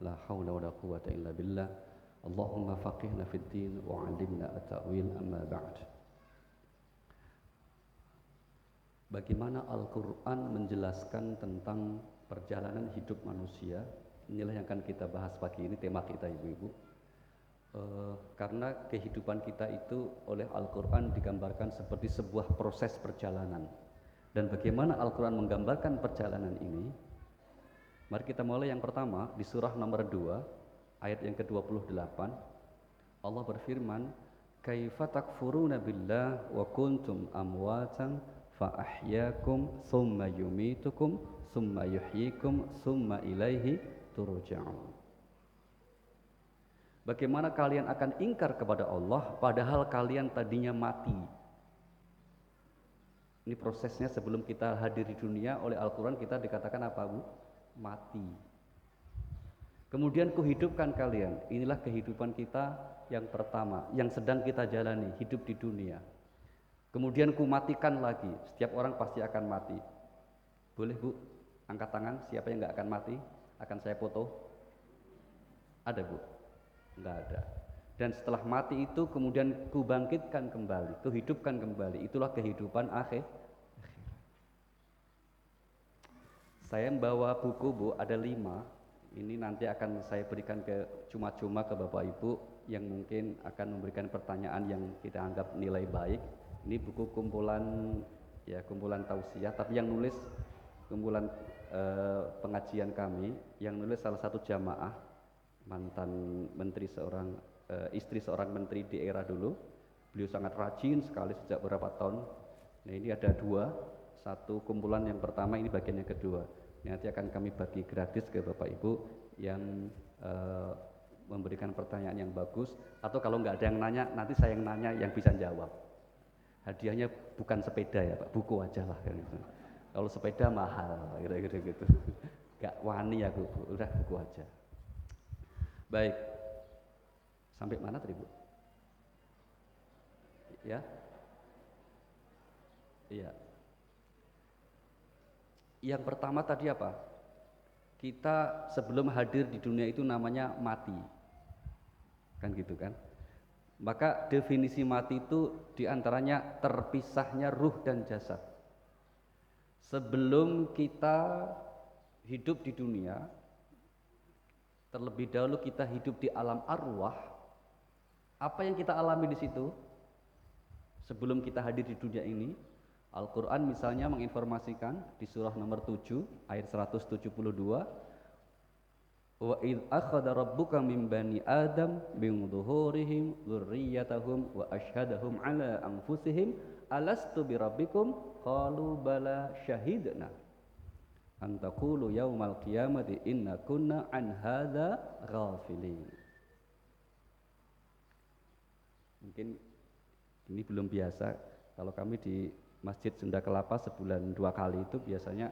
La haula wala quwwata illa billah. Allahumma faqihna fid din wa 'allimna at-ta'wil, amma ba'd. Bagaimana Al-Qur'an menjelaskan tentang perjalanan hidup manusia? Inilah yang akan kita bahas pagi ini, tema kita ibu-ibu. Karena kehidupan kita itu oleh Al-Qur'an digambarkan seperti sebuah proses perjalanan. Dan bagaimana Al-Qur'an menggambarkan perjalanan ini? Mari kita mulai yang pertama di surah nomor 2 ayat yang ke-28. Allah berfirman, "Kaifa takfuruna billah wa kuntum amwatan fa ahyakum tsumma yumitukum tsumma yuhyikum tsumma ilaihi turja'un." Bagaimana kalian akan ingkar kepada Allah padahal kalian tadinya mati? Ini prosesnya sebelum kita hadir di dunia, oleh Al-Quran kita dikatakan apa, Bu? Mati. Kemudian kuhidupkan kalian. Inilah kehidupan kita yang pertama, yang sedang kita jalani, hidup di dunia. Kemudian kumatikan lagi. Setiap orang pasti akan mati. Boleh, Bu? Angkat tangan, siapa yang nggak akan mati? Akan saya foto. Ada, Bu? Nggak ada. Dan setelah mati itu kemudian kubangkitkan kembali, kuhidupkan kembali. Itulah kehidupan akhir. Saya membawa buku, Bu, ada 5. Ini nanti akan saya berikan cuma-cuma ke Bapak Ibu yang mungkin akan memberikan pertanyaan yang kita anggap nilai baik. Ini buku kumpulan tausiah, tapi yang nulis kumpulan pengajian kami, yang nulis salah satu jamaah, mantan menteri istri seorang menteri di era dulu. Beliau sangat rajin sekali sejak beberapa tahun. Nah, ini ada 2, satu kumpulan yang pertama, ini bagian yang kedua. Ini nanti akan kami bagi gratis ke Bapak Ibu yang memberikan pertanyaan yang bagus, atau kalau nggak ada yang nanya, nanti saya yang nanya yang bisa jawab. Hadiahnya bukan sepeda ya Pak, buku aja lah gitu. Kalau sepeda mahal, kira-kira gitu. Nggak wani aku, Bu. Udah buku aja. Baik. Sampai mana tadi, Bu? Ya? Iya. Yang pertama tadi apa? Kita sebelum hadir di dunia itu namanya mati. Kan gitu kan? Maka definisi mati itu diantaranya terpisahnya ruh dan jasad. Sebelum kita hidup di dunia, terlebih dahulu kita hidup di alam arwah. Apa yang kita alami di situ? Sebelum kita hadir di dunia ini, Al-Quran misalnya menginformasikan di surah nomor 7 ayat 172, wa idh akhadha rabbuka min bani adam min dhuhurihim dzurriyyatahum wa ashhadahum ala anfusihim alastu birabbikum qalu bala syahidna an taqulu yaumal qiyamati inna kunna an hadza ghafilin. Mungkin ini belum biasa, kalau kami di Masjid Sunda Kelapa sebulan 2 kali itu biasanya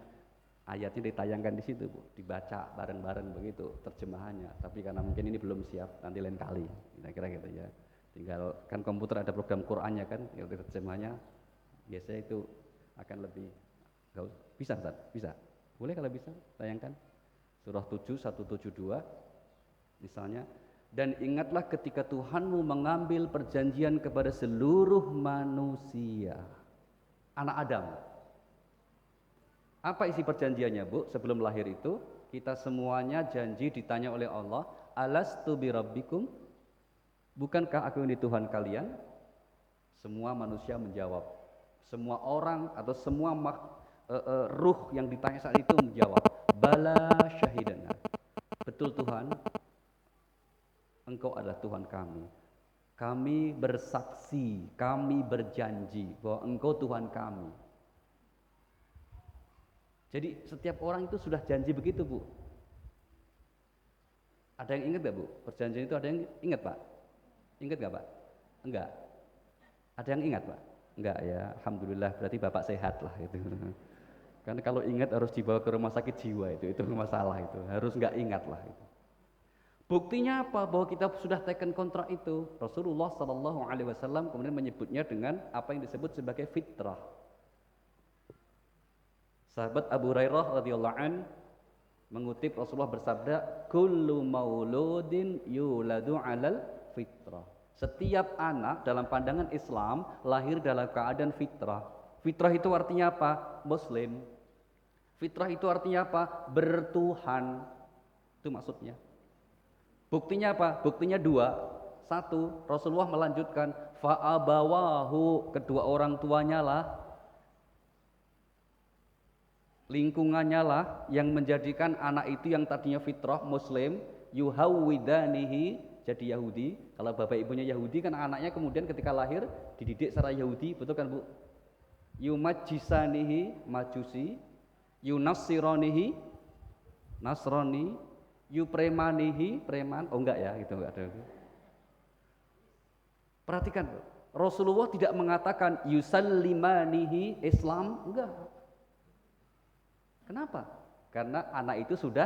ayatnya ditayangkan di situ, Bu, dibaca bareng-bareng begitu terjemahannya. Tapi karena mungkin ini belum siap, nanti lain kali, kira-kira gitu ya. Tinggal kan komputer ada program Qur'annya kan, yang terjemahannya biasanya itu akan lebih bisa, Ustaz? Bisa. Boleh kalau bisa tayangkan surah 7 172 misalnya. Dan ingatlah ketika Tuhanmu mengambil perjanjian kepada seluruh manusia, anak Adam. Apa isi perjanjiannya, Bu? Sebelum lahir itu kita semuanya janji ditanya oleh Allah, alastu birabbikum, bukankah aku ini Tuhan kalian? Semua manusia menjawab. Semua orang atau semua ruh yang ditanya saat itu menjawab, bala syahidana. Betul Tuhan, Engkau adalah Tuhan kami. Kami bersaksi, kami berjanji bahwa Engkau Tuhan kami. Jadi setiap orang itu sudah janji begitu, Bu. Ada yang ingat gak, Bu? Perjanjian itu ada yang ingat, Pak? Ingat gak, Pak? Enggak. Ada yang ingat, Pak? Enggak ya, alhamdulillah, berarti Bapak sehat lah itu. Karena kalau ingat harus dibawa ke rumah sakit jiwa itu masalah itu. Harus enggak ingat lah itu. Buktinya apa? Bahwa kita sudah teken kontrak itu. Rasulullah SAW kemudian menyebutnya dengan apa yang disebut sebagai fitrah. Sahabat Abu Hurairah radhiyallahu an Mengutip Rasulullah bersabda, kullu mauludin yuladu 'alal fitrah. Setiap anak dalam pandangan Islam lahir dalam keadaan fitrah. Fitrah itu artinya apa? Muslim. Fitrah itu artinya apa? Bertuhan. Itu maksudnya. Buktinya apa? Buktinya dua. Satu, Rasulullah melanjutkan, fa'abawahu, kedua orang tuanya lah, lingkungannya lah yang menjadikan anak itu yang tadinya fitrah Muslim, yuhawwidanihi, jadi Yahudi. Kalau bapak ibunya Yahudi kan anaknya kemudian ketika lahir dididik secara Yahudi, betul kan Bu? Yumajjisanihi, Majusi, yunassironihi, Nasrani, yupremanihi, preman. Oh enggak ya, itu enggak ada. Perhatikan, Rasulullah tidak mengatakan yusallimanihi Islam, enggak. Kenapa? Karena anak itu sudah,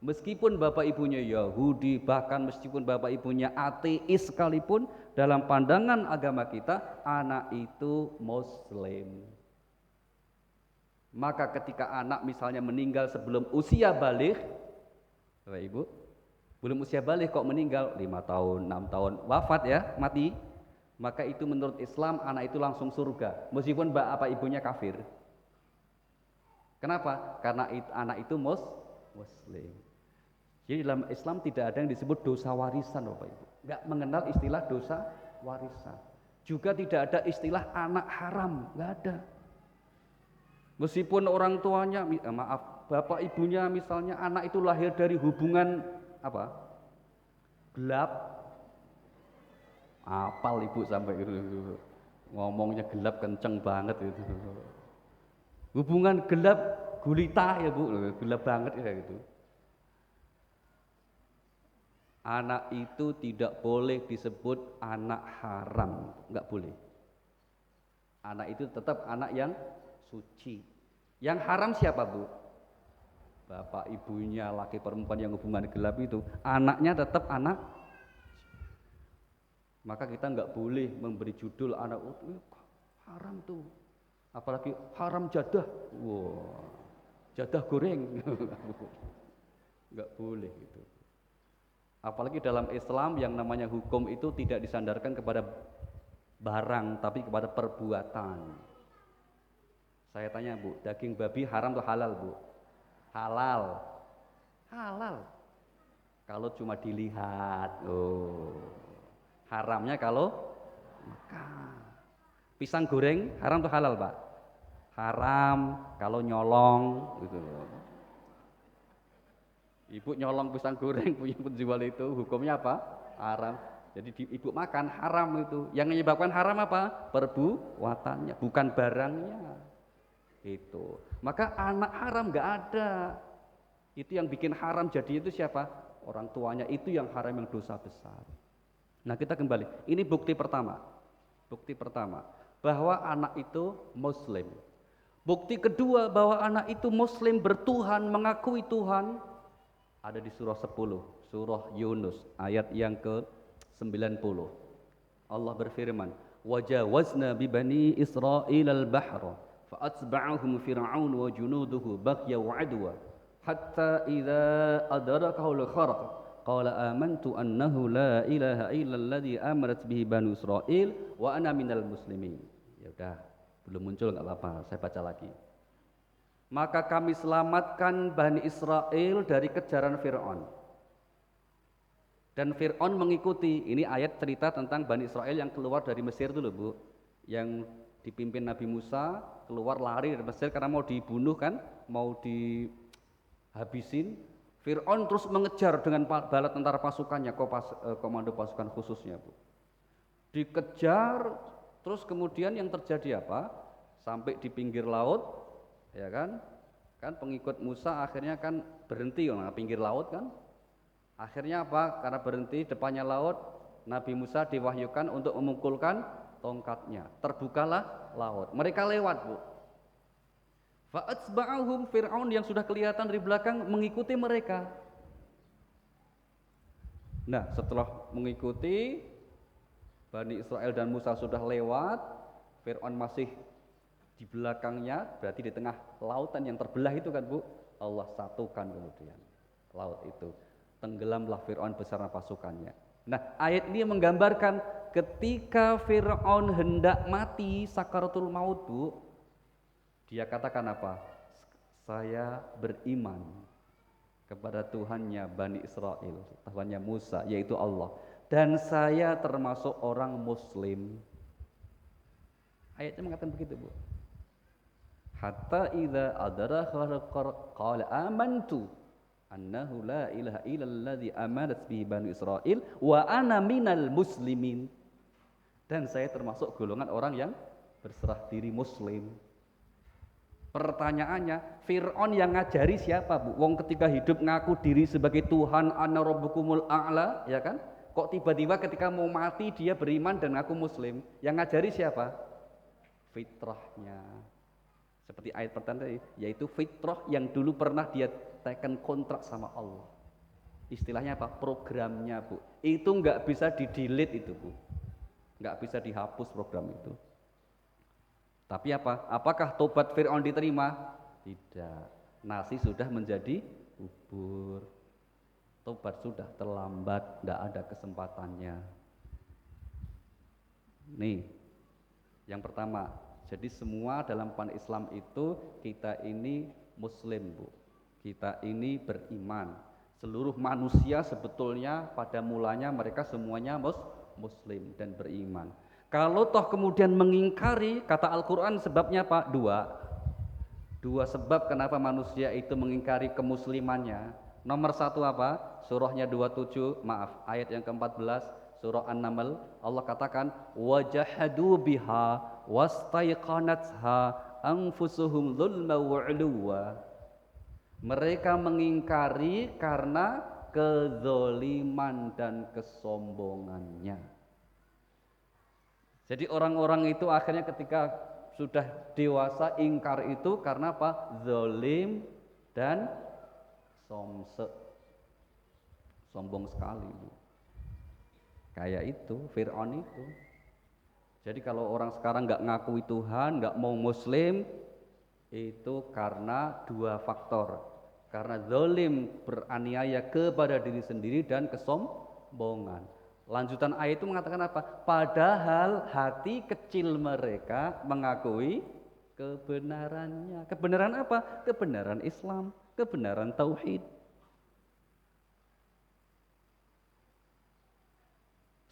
meskipun bapak ibunya Yahudi, bahkan meskipun bapak ibunya ateis sekalipun, dalam pandangan agama kita, anak itu Muslim. Maka ketika anak misalnya meninggal sebelum usia baligh, Bapak Ibu, belum usia baligh kok meninggal, 5 tahun, 6 tahun, wafat ya, mati, maka itu menurut Islam anak itu langsung surga, meskipun bapak ibunya kafir. Kenapa? Karena anak itu Muslim. Jadi dalam Islam tidak ada yang disebut dosa warisan, Bapak Ibu. Nggak mengenal istilah dosa warisan. Juga tidak ada istilah anak haram, nggak ada. Meskipun orang tuanya, bapak ibunya misalnya anak itu lahir dari hubungan apa? Gelap. Apal ibu sampai gitu. Ngomongnya gelap kenceng banget gitu. Hubungan gelap gulita ya Bu, gelap banget ya gitu. Anak itu tidak boleh disebut anak haram, nggak boleh. Anak itu tetap anak yang suci. Yang haram siapa Bu? Bapak ibunya, laki perempuan yang hubungan gelap itu, anaknya tetap anak. Maka kita nggak boleh memberi judul anak haram tuh. Apalagi haram jadah, wow, jadah goreng, nggak boleh gitu. Apalagi dalam Islam yang namanya hukum itu tidak disandarkan kepada barang, tapi kepada perbuatan. Saya tanya Bu, daging babi haram atau halal Bu? Halal, halal. Kalau cuma dilihat, oh, haramnya kalau makan. Pisang goreng haram atau halal Pak? Haram kalau nyolong gitu. Ibu nyolong pisang goreng punya penjual itu hukumnya apa? Haram. Jadi ibu makan haram itu. Yang menyebabkan haram apa? Perbuatannya, bukan barangnya. Itu. Maka anak haram nggak ada. Itu yang bikin haram jadi itu siapa? Orang tuanya, itu yang haram, yang dosa besar. Nah kita kembali. Ini bukti pertama. Bukti pertama bahwa anak itu Muslim. Bukti kedua bahwa anak itu Muslim, bertuhan, mengakui Tuhan, ada di surah 10, surah Yunus ayat yang ke-90. Allah berfirman, wajawazna bi bani Israil al-bahra fa'atba'ahum fir'aun wa junuduhu baghyan wa 'adwa hatta idza adrakahu al-gharq qala amantu annahu la ilaha illa alladhi amanat bihi banu Israil wa ana minal muslimin. Ya udah, belum muncul enggak apa-apa, saya baca lagi. Maka kami selamatkan Bani Israel dari kejaran Fir'aun. Dan Fir'aun mengikuti, ini ayat cerita tentang Bani Israel yang keluar dari Mesir dulu Bu. Yang dipimpin Nabi Musa, keluar lari dari Mesir karena mau dibunuh kan, mau dihabisin. Fir'aun terus mengejar dengan bala tentara pasukannya, komando pasukan khususnya Bu. Dikejar, terus kemudian yang terjadi apa? Sampai di pinggir laut, ya kan pengikut Musa akhirnya kan berhenti di pinggir laut kan, akhirnya apa, karena berhenti depannya laut, Nabi Musa diwahyukan untuk memukulkan tongkatnya, terbukalah laut, mereka lewat Bu. Fa'atsba'ahum, Fir'aun yang sudah kelihatan dari belakang mengikuti mereka. Nah setelah mengikuti, Bani Israel dan Musa sudah lewat, Fir'aun masih di belakangnya, berarti di tengah lautan yang terbelah itu kan Bu, Allah satukan kemudian laut itu. Tenggelamlah Fir'aun beserta pasukannya. Nah, ayat ini menggambarkan ketika Fir'aun hendak mati sakaratul maut, Bu, dia katakan apa? Saya beriman kepada Tuhannya Bani Israel, Tuhannya Musa, yaitu Allah. Dan saya termasuk orang Muslim. Ayatnya mengatakan begitu, Bu. Hatta idza adraka qala amantu annahu la ilaha illalladzi amanat bihi Bani Israel wa ana minal muslimin. Dan saya termasuk golongan orang yang berserah diri Muslim. Pertanyaannya, Fir'aun yang ngajari siapa, Bu? Wong ketika hidup ngaku diri sebagai Tuhan, ana rabbukumul a'la, ya kan? Kok tiba-tiba ketika mau mati dia beriman dan ngaku Muslim? Yang ngajari siapa? Fitrahnya. Seperti ayat pertama tadi, yaitu fitrah yang dulu pernah dia tekan kontrak sama Allah. Istilahnya apa? Programnya, Bu. Itu nggak bisa di-delete itu, Bu. Nggak bisa dihapus program itu. Tapi apa? Apakah tobat Fir'aun diterima? Tidak. Nasi sudah menjadi bubur. Tobat sudah terlambat, nggak ada kesempatannya. Nih, yang pertama. Jadi semua dalam pan Islam itu kita ini Muslim, Bu. Kita ini beriman. Seluruh manusia sebetulnya pada mulanya mereka semuanya Muslim dan beriman. Kalau toh kemudian mengingkari, kata Al-Quran sebabnya apa? Dua sebab kenapa manusia itu mengingkari kemuslimannya. Nomor satu apa? Surahnya 27, maaf, ayat yang ke-14 surah An-Naml, Allah katakan wajahadu biha wastaiqanatha anfusuhum dzulma wa 'uluwa. Mereka mengingkari karena kezoliman dan kesombongannya. Jadi orang-orang itu akhirnya ketika sudah dewasa ingkar itu karena apa? Zolim dan sombong sekali, Bu. Kayak itu Fir'aun itu. Jadi kalau orang sekarang nggak ngakui Tuhan, nggak mau Muslim, itu karena dua faktor. Karena zalim, beraniaya kepada diri sendiri, dan kesombongan. Lanjutan ayat itu mengatakan apa? Padahal hati kecil mereka mengakui kebenarannya. Kebenaran apa? Kebenaran Islam, kebenaran Tauhid.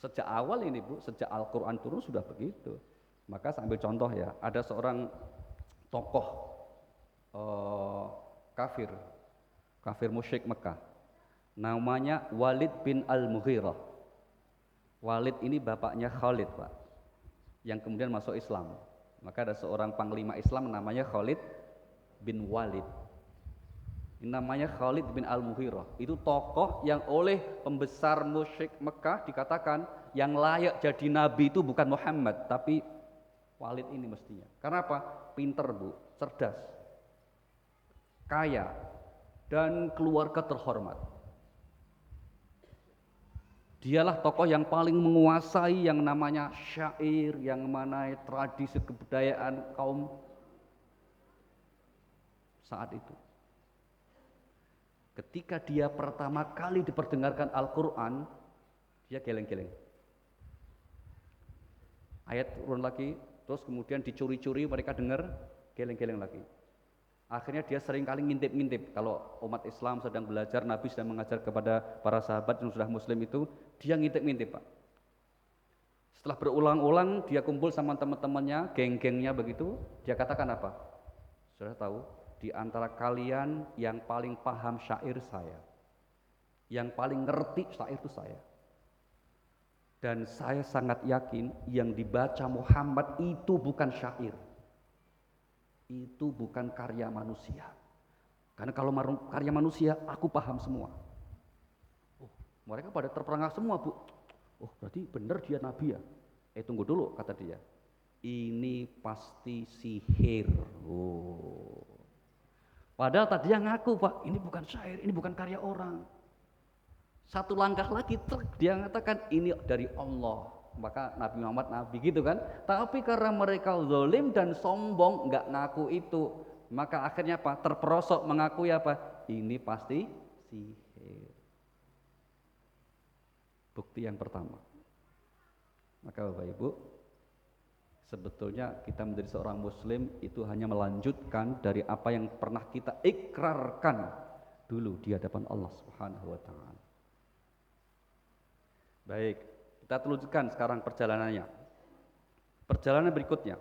Sejak awal ini, Bu, sejak Al-Quran turun sudah begitu. Maka saya ambil contoh ya, ada seorang tokoh kafir musyrik Mekah, namanya Walid bin Al-Mughirah. Walid ini bapaknya Khalid, Pak, yang kemudian masuk Islam. Maka ada seorang panglima Islam namanya Khalid bin Walid. Ini namanya Khalid bin Al-Mughirah. Itu tokoh yang oleh pembesar musyrik Mekah dikatakan yang layak jadi nabi itu bukan Muhammad, tapi Walid ini mestinya. Karena apa? Pinter, Bu, cerdas, kaya, dan keluarga terhormat. Dialah tokoh yang paling menguasai yang namanya syair, yang mana tradisi kebudayaan kaum saat itu. Ketika dia pertama kali diperdengarkan Al-Quran, dia geleng-geleng. Ayat turun lagi, terus kemudian dicuri-curi, mereka dengar, geleng-geleng lagi. Akhirnya dia sering kali ngintip-ngintip. Kalau umat Islam sedang belajar, Nabi sedang mengajar kepada para sahabat yang sudah Muslim itu, dia ngintip-ngintip, Pak. Setelah berulang-ulang, dia kumpul sama teman-temannya, geng-gengnya begitu, dia katakan apa? Sudah tahu? Di antara kalian yang paling paham syair saya, yang paling ngerti syair itu saya. Dan saya sangat yakin yang dibaca Muhammad itu bukan syair, itu bukan karya manusia. Karena kalau karya manusia aku paham semua. Oh, mereka pada terperangah semua, Bu. Oh, berarti benar dia nabi ya? Tunggu dulu, kata dia. Ini pasti sihir. Oh. Padahal tadi yang ngaku, Pak, ini bukan syair, ini bukan karya orang. Satu langkah lagi, dia mengatakan ini dari Allah. Maka Nabi Muhammad nabi gitu kan. Tapi karena mereka zalim dan sombong, nggak ngaku itu. Maka akhirnya apa? Terperosok mengakui apa? Ini pasti sihir. Bukti yang pertama. Maka Bapak Ibu, sebetulnya kita menjadi seorang muslim itu hanya melanjutkan dari apa yang pernah kita ikrarkan dulu di hadapan Allah Subhanahu wa taala. Baik, kita teruskan sekarang perjalanannya. Perjalanan berikutnya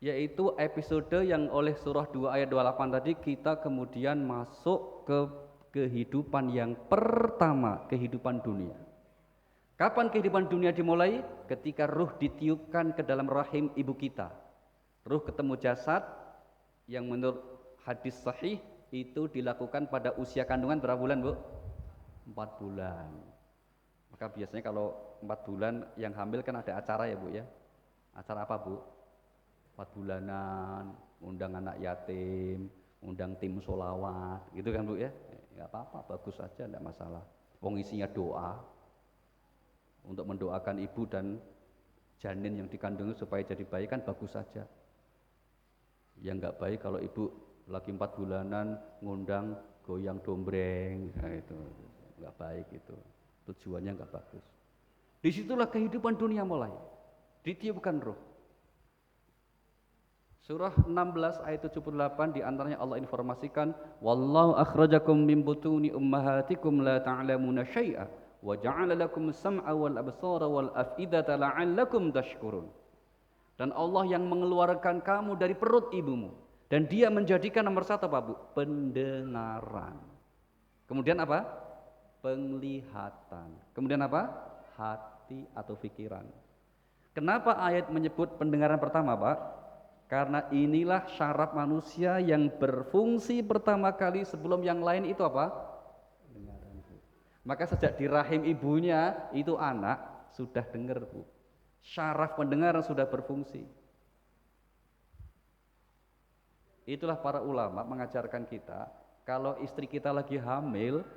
yaitu episode yang oleh surah 2 ayat 28 tadi kita kemudian masuk ke kehidupan yang pertama, kehidupan dunia. Kapan kehidupan dunia dimulai? Ketika ruh ditiupkan ke dalam rahim ibu kita. Ruh ketemu jasad yang menurut hadis sahih itu dilakukan pada usia kandungan berapa bulan, Bu? 4 bulan. Maka biasanya kalau 4 bulan yang hamil kan ada acara ya, Bu ya. Acara apa, Bu? 4 bulanan, undang anak yatim, undang tim sholawat, gitu kan, Bu ya? Enggak apa-apa, bagus saja, enggak masalah. Wong isinya doa untuk mendoakan ibu dan janin yang dikandung supaya jadi bayi kan bagus saja. Yang enggak baik kalau ibu lagi 4 bulanan ngundang goyang dombreng, nah itu enggak baik itu. Tujuannya enggak bagus. Disitulah kehidupan dunia mulai. Ditiupkan roh. Surah 16 ayat 78 diantaranya Allah informasikan, wallahu akhrajakum min butuni ummahatikum la ta'lamuna syai'a wa ja'ala lakum sam'a wal absara wal af'idata la'allakum tashkurun. Dan Allah yang mengeluarkan kamu dari perut ibumu dan dia menjadikan nomor satu apa, Bu? Pendengaran. Kemudian apa? Penglihatan. Kemudian apa? Hati atau pikiran. Kenapa ayat menyebut pendengaran pertama, Pak? Karena inilah syaraf manusia yang berfungsi pertama kali sebelum yang lain itu apa? Pendengaran, Bu. Maka sejak di rahim ibunya itu anak sudah dengar, Bu. Syaraf pendengaran sudah berfungsi. Itulah para ulama mengajarkan kita, kalau istri kita lagi hamil,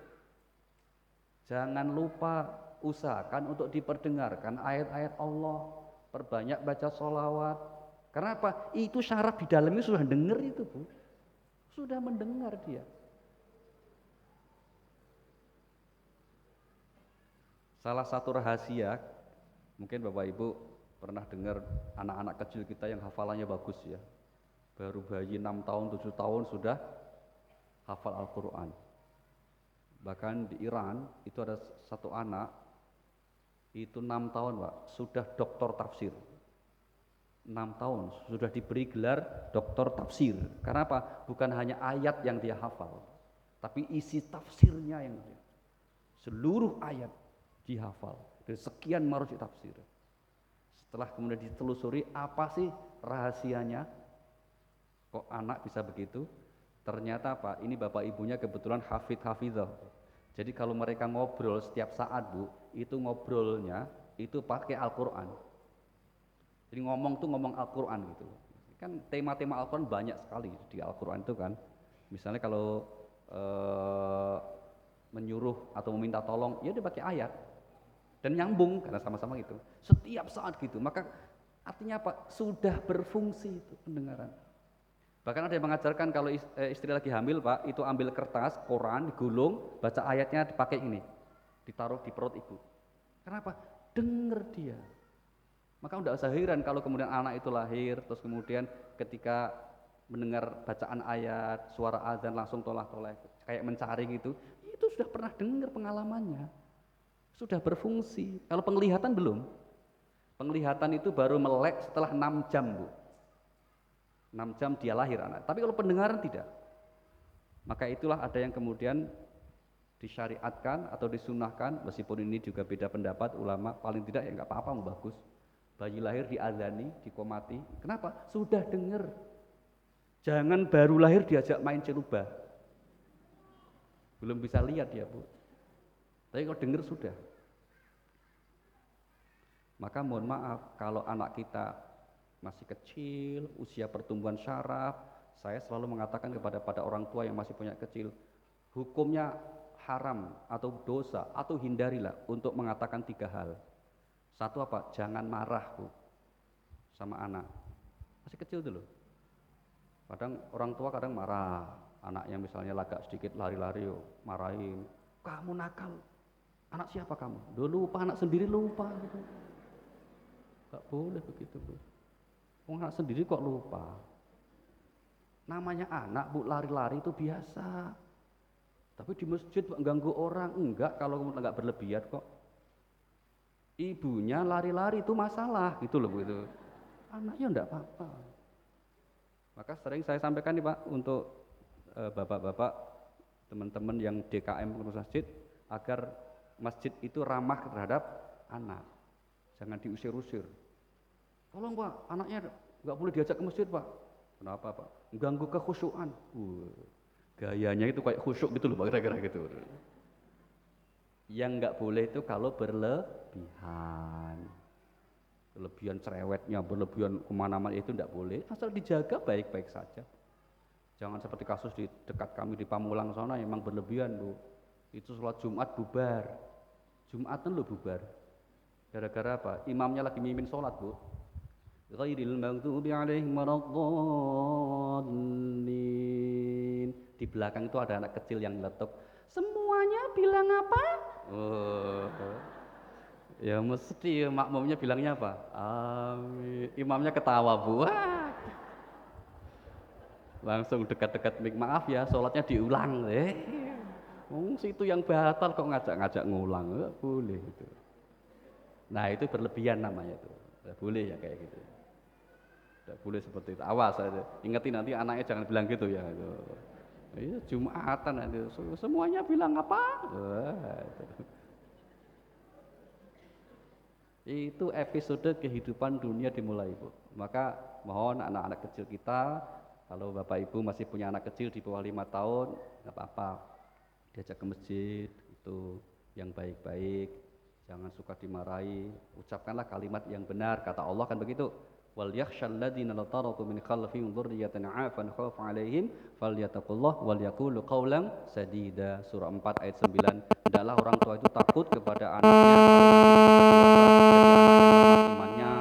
jangan lupa usahakan untuk diperdengarkan ayat-ayat Allah, perbanyak baca sholawat. Karena apa? Itu syaraf di dalamnya sudah dengar itu, Bu. Sudah mendengar dia. Salah satu rahasia, mungkin Bapak Ibu pernah dengar anak-anak kecil kita yang hafalannya bagus ya. Baru bayi 6 tahun, 7 tahun sudah hafal Al-Quran. Bahkan di Iran itu ada satu anak, itu 6 tahun, Pak, sudah doktor tafsir. 6 tahun sudah diberi gelar doktor tafsir. Karena apa? Bukan hanya ayat yang dia hafal, tapi isi tafsirnya yang dia. Seluruh ayat dihafal dari sekian marji tafsir. Setelah kemudian ditelusuri apa sih rahasianya kok anak bisa begitu? Ternyata apa? Ini bapak ibunya kebetulan hafidhah. Jadi kalau mereka ngobrol setiap saat, Bu, itu ngobrolnya itu pakai Al-Quran. Jadi ngomong tuh ngomong Al-Quran gitu. Kan tema-tema Al-Quran banyak sekali di Al-Quran itu kan. Misalnya kalau menyuruh atau meminta tolong, ya dia pakai ayat. Dan nyambung karena sama-sama gitu. Setiap saat gitu. Maka artinya apa? Sudah berfungsi itu pendengaran. Bahkan ada yang mengajarkan kalau istri lagi hamil, Pak, itu ambil kertas, koran, digulung, baca ayatnya dipakai ini. Ditaruh di perut ibu. Kenapa? Dengar dia. Maka tidak usah heran kalau kemudian anak itu lahir, terus kemudian ketika mendengar bacaan ayat, suara azan langsung toleh-toleh, kayak mencari gitu, itu sudah pernah dengar pengalamannya, sudah berfungsi. Kalau penglihatan belum, penglihatan itu baru melek setelah 6 jam, Bu. 6 jam dia lahir anak, tapi kalau pendengaran tidak. Maka itulah ada yang kemudian disyariatkan atau disunahkan, meskipun ini juga beda pendapat ulama, paling tidak ya nggak apa-apa, bagus. Bayi lahir diazani, dikomati. Kenapa? Sudah dengar. Jangan baru lahir diajak main celubah. Belum bisa lihat ya, Bu. Tapi kalau dengar sudah. Maka mohon maaf kalau anak kita masih kecil, usia pertumbuhan syaraf, saya selalu mengatakan kepada orang tua yang masih punya kecil, hukumnya haram atau dosa atau hindarilah untuk mengatakan 3 hal. Satu apa? Jangan marah, Bu, sama anak. Masih kecil dulu. Kadang orang tua kadang marah, anaknya misalnya agak sedikit lari-lari, marahin, kamu nakal, anak siapa kamu? Dulu lupa, anak sendiri lupa gitu. Gak boleh begitu Bu. Anak sendiri kok lupa. Namanya anak Bu, lari-lari itu biasa. Tapi di masjid ganggu orang, enggak kalau enggak berlebihan kok. Ibunya lari-lari itu masalah gitu loh Bu itu. Anaknya enggak apa-apa. Maka sering saya sampaikan nih Pak untuk bapak-bapak, teman-teman yang DKM pengurus masjid, agar masjid itu ramah terhadap anak. Jangan diusir-usir. Tolong Pak, anaknya enggak boleh diajak ke masjid Pak. Kenapa Pak? Mengganggu kekhusyuan. Gayanya itu kayak khusyuk gitu loh Pak, kira-kira gitu. Yang enggak boleh itu kalau berlebihan. Berlebihan cerewetnya, berlebihan kemana-mana itu enggak boleh. Asal dijaga baik-baik saja. Jangan seperti kasus di dekat kami di Pamulang sana, emang berlebihan Bu. Itu sholat Jumat bubar. Jumatan lo bubar. Gara-gara apa? Imamnya lagi mimpin sholat Bu. Ghairil maghdubi alaihim waladdallin. Di belakang itu ada anak kecil yang meletup. Semuanya bilang apa? Ya mesti makmumnya bilangnya apa? Amin. Imamnya ketawa Bu. Langsung dekat-dekat mik, maaf ya, sholatnya diulang. Situ yang batal kok ngajak-ngajak ngulang, nggak boleh itu. Nah itu berlebihan namanya itu. Nggak boleh ya kayak gitu. Nggak boleh seperti itu. Awas aja. Ingetin nanti anaknya jangan bilang gitu ya. Iya Jumatan itu semuanya bilang apa? Itu episode kehidupan dunia dimulai Bu. Maka mohon anak-anak kecil kita, kalau Bapak Ibu masih punya anak kecil di bawah 5 tahun, nggak apa-apa, diajak ke masjid, itu yang baik-baik, jangan suka dimarahi, ucapkanlah kalimat yang benar, kata Allah kan begitu. Wal yakhshal ladzina law taraku min khalfihim dzurriyyatan 'afan khafu 'alaihim falyattaqullah wal yaqulu qawlan sadida. Surah 4 ayat 9. Hendaklah orang tua itu takut kepada anaknya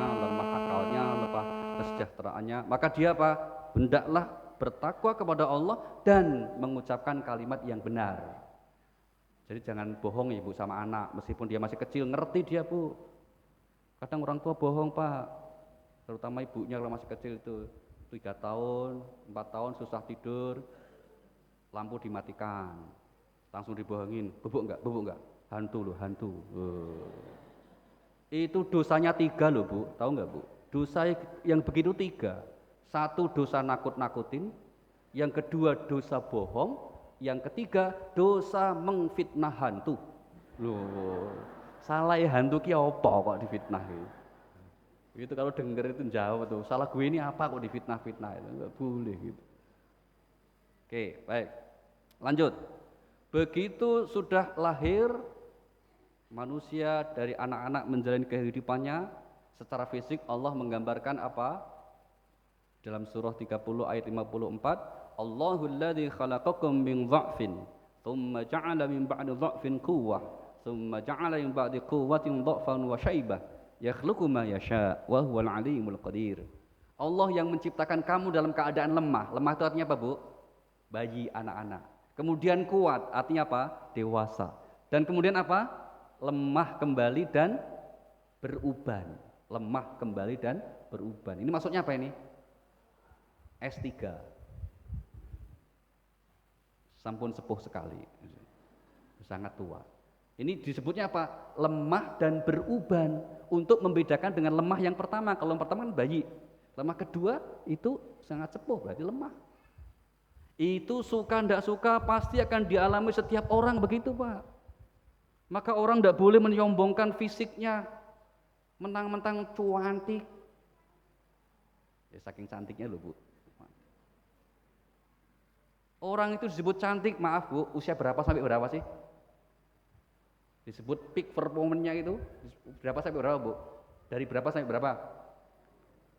lemah akalnya, lemah kesejahteraannya, maka dia apa? Hendaklah bertakwa kepada Allah dan mengucapkan kalimat yang benar. Jadi jangan bohong Ibu sama anak, meskipun dia masih kecil, ngerti dia Bu. Kadang orang tua bohong Pak, terutama ibunya kalau masih kecil itu 3 tahun, 4 tahun susah tidur, lampu dimatikan, langsung dibohongin, bubuk enggak, hantu loh, hantu. Itu dosanya 3 loh Bu, tahu enggak Bu? Dosa yang begitu 3. 1 dosa nakut-nakutin, yang kedua dosa bohong, yang ketiga dosa mengfitnah hantu. Loh, salah ya hantu ki apa kok difitnah gitu. Itu kalau denger itu jawab tuh, salah gue ini apa kok difitnah-fitnah, itu enggak boleh gitu. Oke, baik. Lanjut. Begitu sudah lahir manusia dari anak-anak menjalani kehidupannya secara fisik, Allah menggambarkan apa? Dalam surah 30 ayat 54, Allahul ladzi khalaqakum min dha'fin, thumma ja'ala min ba'di dha'fin quwwah, thumma ja'ala min ba'di quwwatin dha'fan wa syaibah, yakhluqu ma yasha' wa huwal 'alimul qadir. Allah yang menciptakan kamu dalam keadaan lemah. Lemah itu artinya apa, Bu? Bayi, anak-anak. Kemudian kuat, artinya apa? Dewasa. Dan kemudian apa? Lemah kembali dan beruban. Lemah kembali dan beruban. Ini maksudnya apa ini? S3. Sampun sepuh sekali. Sangat tua. Ini disebutnya apa? Lemah dan beruban. Untuk membedakan dengan lemah yang pertama. Kalau yang pertama kan bayi. Lemah kedua itu sangat sepuh, berarti lemah. Itu suka ndak suka pasti akan dialami setiap orang begitu Pak. Maka orang ndak boleh menyombongkan fisiknya, mentang-mentang cantik. Ya, saking cantiknya loh Bu. Orang itu disebut cantik, maaf Bu, usia berapa sampai berapa sih? Disebut peak performance-nya itu berapa sampai berapa Bu? Dari berapa sampai berapa?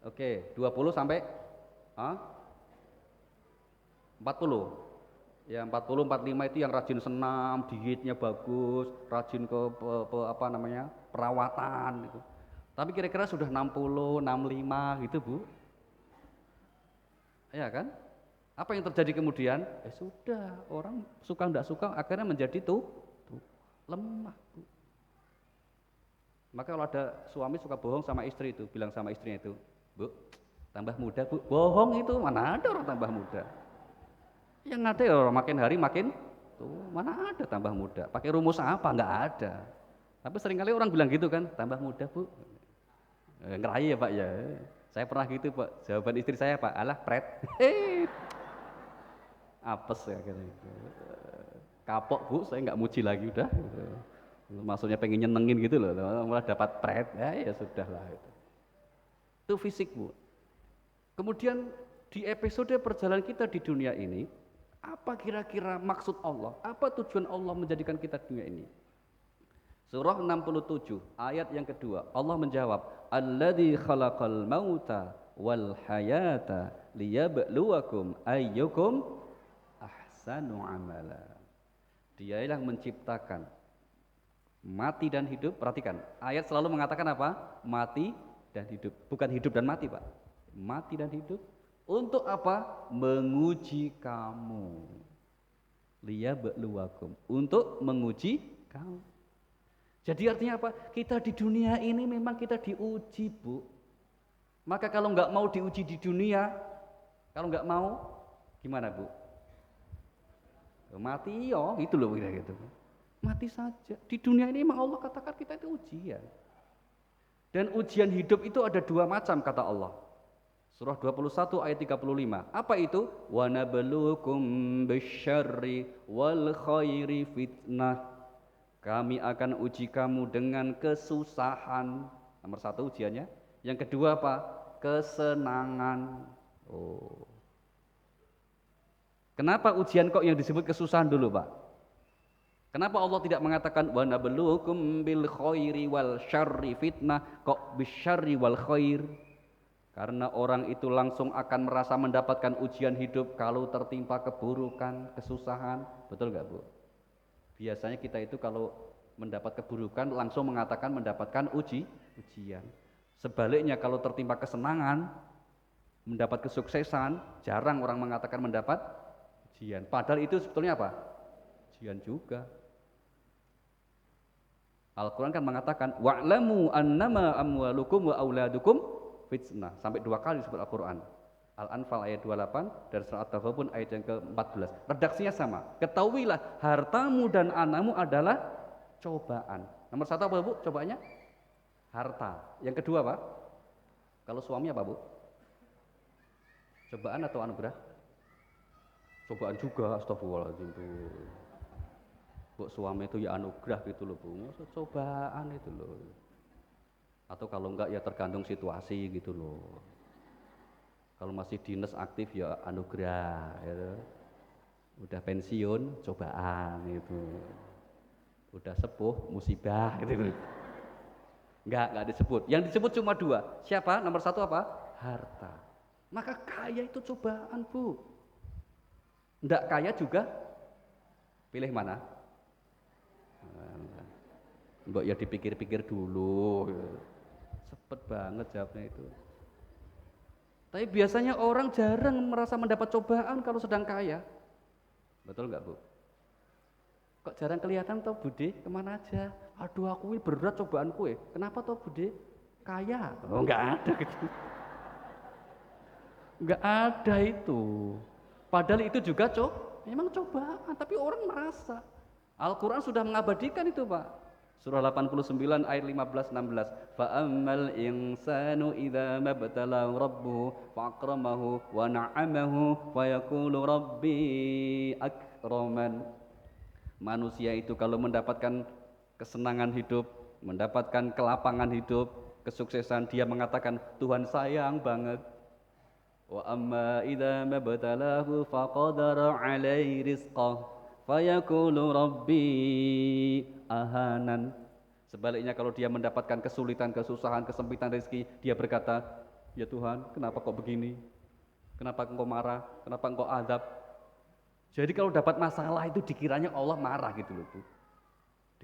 Oke, 20 sampai 40. Ya 40 45 itu yang rajin senam, dietnya bagus, rajin ke apa namanya? Perawatan gitu. Tapi kira-kira sudah 60, 65 gitu Bu. Ya kan? Apa yang terjadi kemudian? Sudah, orang suka enggak suka akhirnya menjadi tuh lemah, Bu. Maka kalau ada suami suka bohong sama istri itu, bilang sama istrinya itu, Bu, tambah muda Bu, bohong itu, mana ada orang tambah muda. Yang ada ya orang makin hari makin mana ada tambah muda. Pakai rumus apa? Enggak ada. Tapi seringkali orang bilang gitu kan, tambah muda Bu. Ngerayi ya Pak ya. Saya pernah gitu Pak, jawaban istri saya Pak, alah pret. Apes ya akhirnya. Kapok Bu, saya nggak muji lagi udah. Maksudnya pengen nyenengin gitu loh, malah dapat pret, ya sudah lah itu fisik Bu. Kemudian di episode perjalanan kita di dunia ini, apa kira-kira maksud Allah, apa tujuan Allah menjadikan kita di dunia ini? Surah 67 ayat yang kedua, Allah menjawab, alladzi khalaqal mauta wal hayata liyabluwakum ayyukum ahsanu amala. Dia yang menciptakan mati dan hidup. Perhatikan, ayat selalu mengatakan apa? Mati dan hidup, bukan hidup dan mati Pak. Mati dan hidup untuk apa? Menguji kamu. Liyabluwakum, untuk menguji kamu. Jadi artinya apa? Kita di dunia ini memang kita diuji Bu. Maka kalau nggak mau diuji di dunia, kalau nggak mau gimana Bu? Mati yo, gitu loh kira gitu. Mati saja. Di dunia ini memang Allah katakan kita itu ujian. Dan ujian hidup itu ada dua macam kata Allah. Surah 21 ayat 35. Apa itu? Wa nabluukum bisyarri wal khairi fitnah. Kami akan uji kamu dengan kesusahan. Nomor satu ujiannya. Yang kedua apa? Kesenangan. Oh. Kenapa ujian kok yang disebut kesusahan dulu Pak? Kenapa Allah tidak mengatakan wa nabluukum bil khairi wal syarri fitnah, kok bisyarri wal khair? Karena orang itu langsung akan merasa mendapatkan ujian hidup kalau tertimpa keburukan, kesusahan. Betul nggak Bu? Biasanya kita itu kalau mendapat keburukan langsung mengatakan mendapatkan ujian. Sebaliknya kalau tertimpa kesenangan, mendapat kesuksesan, jarang orang mengatakan mendapat ujian. Padahal itu sebetulnya apa? Ujian juga. Al-Quran kan mengatakan wa'lamu annama amwalukum wa auladukum fitnah. Sampai 2 kali disebut Al-Quran. Al-Anfal ayat 28 dan surat At-Taghabun ayat yang ke-14. Redaksinya sama. Ketahuilah hartamu dan anakmu adalah cobaan. Nomor satu apa Bu? Cobaannya harta. Yang kedua apa? Kalau suami apa Bu? Cobaan atau anugerah? Cobaan juga, astagfirullahaladzim Bu. Bu, suami itu ya anugerah gitu loh Bu. Maksud cobaan itu loh. Atau kalau enggak ya tergantung situasi gitu loh. Kalau masih dinas aktif ya anugerah gitu. Udah pensiun cobaan itu. Udah sepuh musibah gitu. Enggak disebut. Yang disebut cuma 2. Siapa? Nomor 1 apa? Harta. Maka kaya itu cobaan Bu. Enggak kaya juga pilih mana? Mbok ya dipikir-pikir dulu. Cepet banget jawabnya itu. Tapi biasanya orang jarang merasa mendapat cobaan kalau sedang kaya. Betul nggak Bu? Kok jarang kelihatan toh Bude? Kemana aja? Aduh aku ini berat cobaanku ya. Kenapa toh Bude? Kaya? Oh nggak ada gitu. Nggak ada itu. Padahal itu juga memang cobaan. Tapi orang merasa. Al-Quran sudah mengabadikan itu Pak. Surah 89 ayat 15-16. Fa'ammal insanu idza mabtalahu rabbuhu fa'akramahu wa na'amahu wa yaqulu rabbi akraman. Manusia itu kalau mendapatkan kesenangan hidup, mendapatkan kelapangan hidup, kesuksesan, dia mengatakan Tuhan sayang banget. Wa amma idza mabtalahu faqadara 'alaihi rizqah fayaqulu rabbi ahanan. Sebaliknya kalau dia mendapatkan kesulitan, kesusahan, kesempitan rezeki, dia berkata, ya Tuhan, kenapa kok begini? Kenapa engkau marah? Kenapa engkau azab? Jadi kalau dapat masalah itu dikiranya Allah marah gitu loh Bu.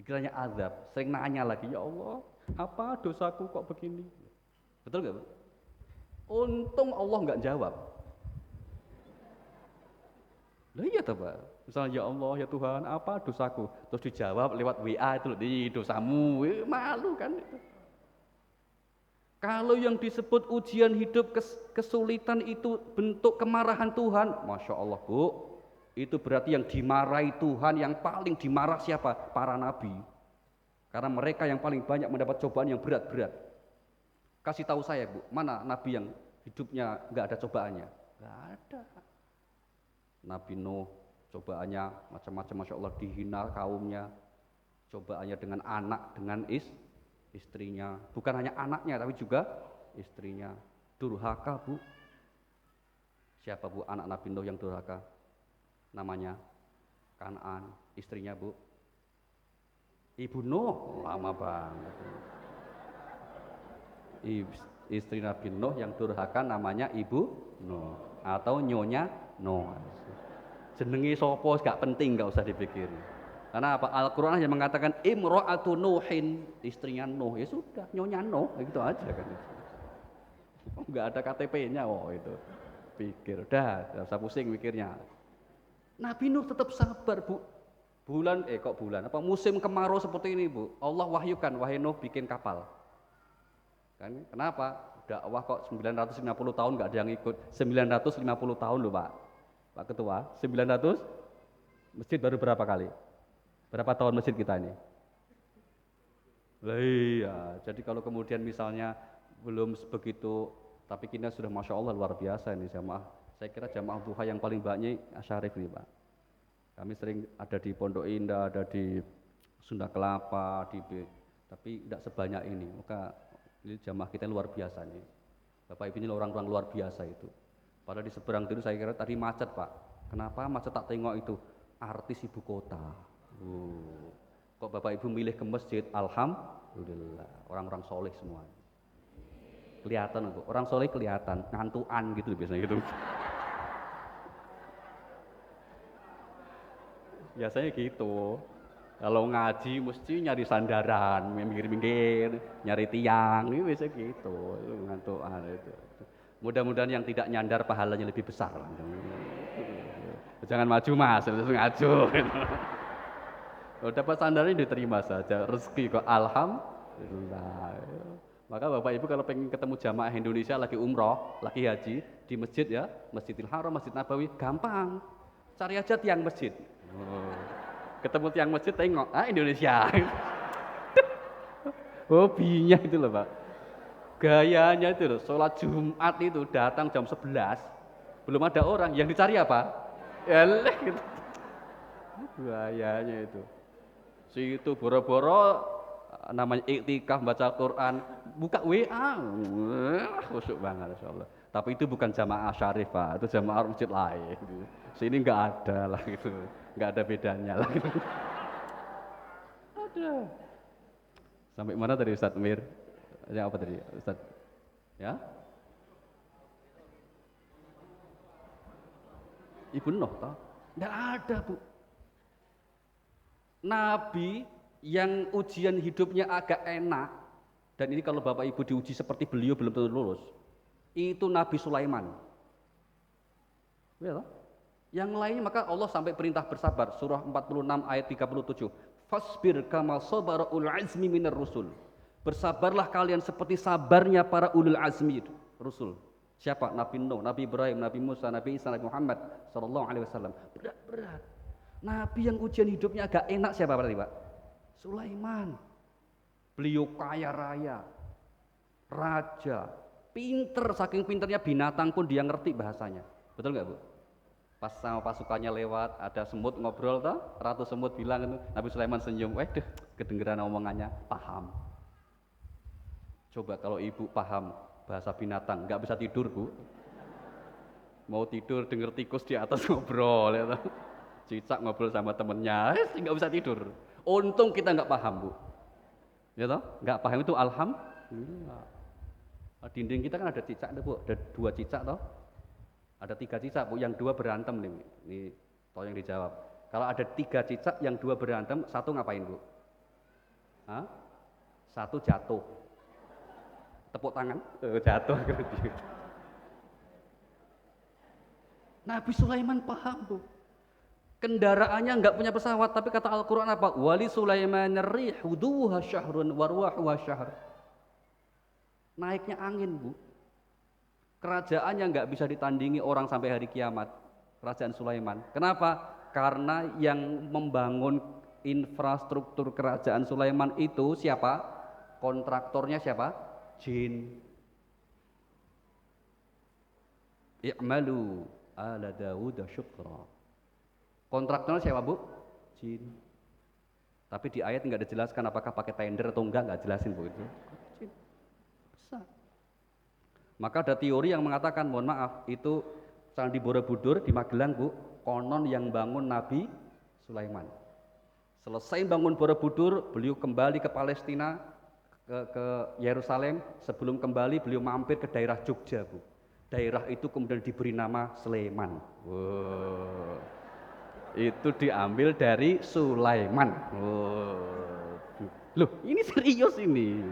Dikiranya azab, sering nanya lagi, ya Allah, apa dosaku kok begini? Betul nggak Bu? Untung Allah nggak jawab. Lah iya toh Pak. Misalnya ya Allah ya Tuhan apa dosaku? Terus dijawab lewat WA itu loh, di dosamu. Malu kan itu. Kalau yang disebut ujian hidup kesulitan itu bentuk kemarahan Tuhan, Masya Allah Bu, itu berarti yang dimarahi Tuhan, yang paling dimarah siapa? Para nabi. Karena mereka yang paling banyak mendapat cobaan yang berat-berat. Kasih tahu saya Bu, mana nabi yang hidupnya nggak ada cobaannya? Nggak ada. Nabi Nuh cobaannya macam-macam, Masya Allah, dihina kaumnya, cobaannya dengan anak, dengan istrinya, bukan hanya anaknya tapi juga istrinya. Durhaka Bu. Siapa Bu anak Nabi Nuh yang durhaka? Namanya Kan'an. Istrinya Bu, Ibu Nuh. Lama banget. Istri Nabi Nuh yang durhaka namanya Ibu Nuh atau Nyonya Nuh. Jenengi sopo gak penting, gak usah dipikirin. Karena apa? Al-Quran hanya mengatakan Imro'atu Nuhin, istrinya Nuh. Ya sudah, Nyonya Nuh, gitu aja kan. Enggak ada KTP-nya, itu. Pikir, udah, gak usah pusing mikirnya. Nabi Nuh tetap sabar Bu. Musim kemarau seperti ini Bu, Allah wahyukan, wahai Nuh bikin kapal. Kan? Kenapa? Dakwah kok 950 tahun gak ada yang ikut. 950 tahun loh Pak Ketua. 900 masjid baru berapa kali? Berapa tahun masjid kita ini? Lah iya, jadi kalau kemudian misalnya belum sebegitu, tapi kita sudah Masya Allah luar biasa ini jamaah. Saya kira jamaah duha yang paling banyak Asyarif nih Pak. Kami sering ada di Pondok Indah, ada di Sunda Kelapa, tapi tidak sebanyak ini. Maka ini jamaah kita luar biasa nih. Bapak Ibu ini orang-orang luar biasa itu. Padahal di seberang itu saya kira tadi macet Pak. Kenapa macet tak tengok itu? Artis ibu kota. Kok Bapak Ibu milih ke masjid? Alhamdulillah, orang-orang soleh semua. Kelihatan Bu, orang soleh kelihatan, ngantuan gitu biasanya gitu. Biasanya gitu. Kalau ngaji mesti nyari sandaran, minggir-minggir, nyari tiang, ini biasa gitu, ngantuan itu. Mudah-mudahan yang tidak nyandar pahalanya lebih besar. Jangan maju Mas, terus ngaju. Dapat sandarnya diterima saja, rezeki kok alhamdulillah. Maka Bapak Ibu kalau pengen ketemu jamaah Indonesia lagi umroh, lagi haji di masjid ya, Masjidil Haram, Masjid Nabawi, gampang. Cari aja tiang masjid. Ketemu tiang masjid tengok, Indonesia. Hobinya itu loh Pak. Gayanya itu loh, sholat Jumat itu datang jam 11, belum ada orang, yang dicari apa? Ya gitu. Gayanya itu. Situ boro-boro namanya iktikaf baca Quran, buka WA, khusyuk banget insyaallah. Tapi itu bukan jamaah Syarif Pak, itu jamaah masjid lain. Sini nggak ada lah gitu, nggak ada bedanya lah gitu. Ada. Sampai mana tadi Ustadz Mir? Yang apa tadi Ustadz? Ya? Ibu Nuh toh? Nggak ada Bu. Nabi yang ujian hidupnya agak enak, dan ini kalau Bapak Ibu diuji seperti beliau belum tentu lulus, itu Nabi Sulaiman. Ya, yang lain maka Allah sampai perintah bersabar, surah 46 ayat 37. Fasbir kama sabara ulul azmi minar rusul. Bersabarlah kalian seperti sabarnya para ulul azmi itu, Rasul. Siapa? Nabi Nuh, Nabi Ibrahim, Nabi Musa, Nabi Isa, Nabi Muhammad sallallahu alaihi wasallam. Berat-berat. Nabi yang ujian hidupnya agak enak siapa berarti Pak? Sulaiman. Beliau kaya raya, raja, pinter, saking pinternya binatang pun dia ngerti bahasanya. Betul nggak Bu? Pas sama pasukannya lewat, ada semut ngobrol toh, Ratu Semut bilang itu, Nabi Sulaiman senyum, waduh, kedengeran omongannya, paham. Coba kalau ibu paham bahasa binatang, nggak bisa tidur Bu. Mau tidur denger tikus di atas ngobrol ya toh. Cicak ngobrol sama temennya, nggak bisa tidur. Untung kita nggak paham Bu, ya toh, nggak paham itu alhamdulillah. Dinding kita kan ada cicak Bu, ada 2 cicak toh, ada 3 cicak Bu, yang 2 berantem nih, ini toh yang dijawab. Kalau ada 3 cicak, yang 2 berantem, 1 ngapain Bu? 1 jatuh, tepuk tangan, jatuh. Nabi Sulaiman paham Bu. Kendaraannya nggak punya pesawat, tapi kata Al-Quran apa? Wali Sulaiman rihu duha syahrun warwahuha syahr. Naiknya angin, Bu. Kerajaannya nggak bisa ditandingi orang sampai hari kiamat. Kerajaan Sulaiman. Kenapa? Karena yang membangun infrastruktur kerajaan Sulaiman itu siapa? Kontraktornya siapa? Jin. I'malu ala Dawud syukra. Kontraktornya siapa, Bu? Jin. Tapi di ayat nggak dijelaskan apakah pakai tender atau enggak jelasin, Bu itu. Jin. Bisa. Maka ada teori yang mengatakan, mohon maaf, itu Candi Borobudur di Magelang, Bu, konon yang bangun Nabi Sulaiman. Selesai bangun Borobudur, beliau kembali ke Palestina, ke Yerusalem. Sebelum kembali, beliau mampir ke daerah Jogja, Bu. Daerah itu kemudian diberi nama Sleman. Wow. Itu diambil dari Sulaiman. Wow. Loh, ini serius ini.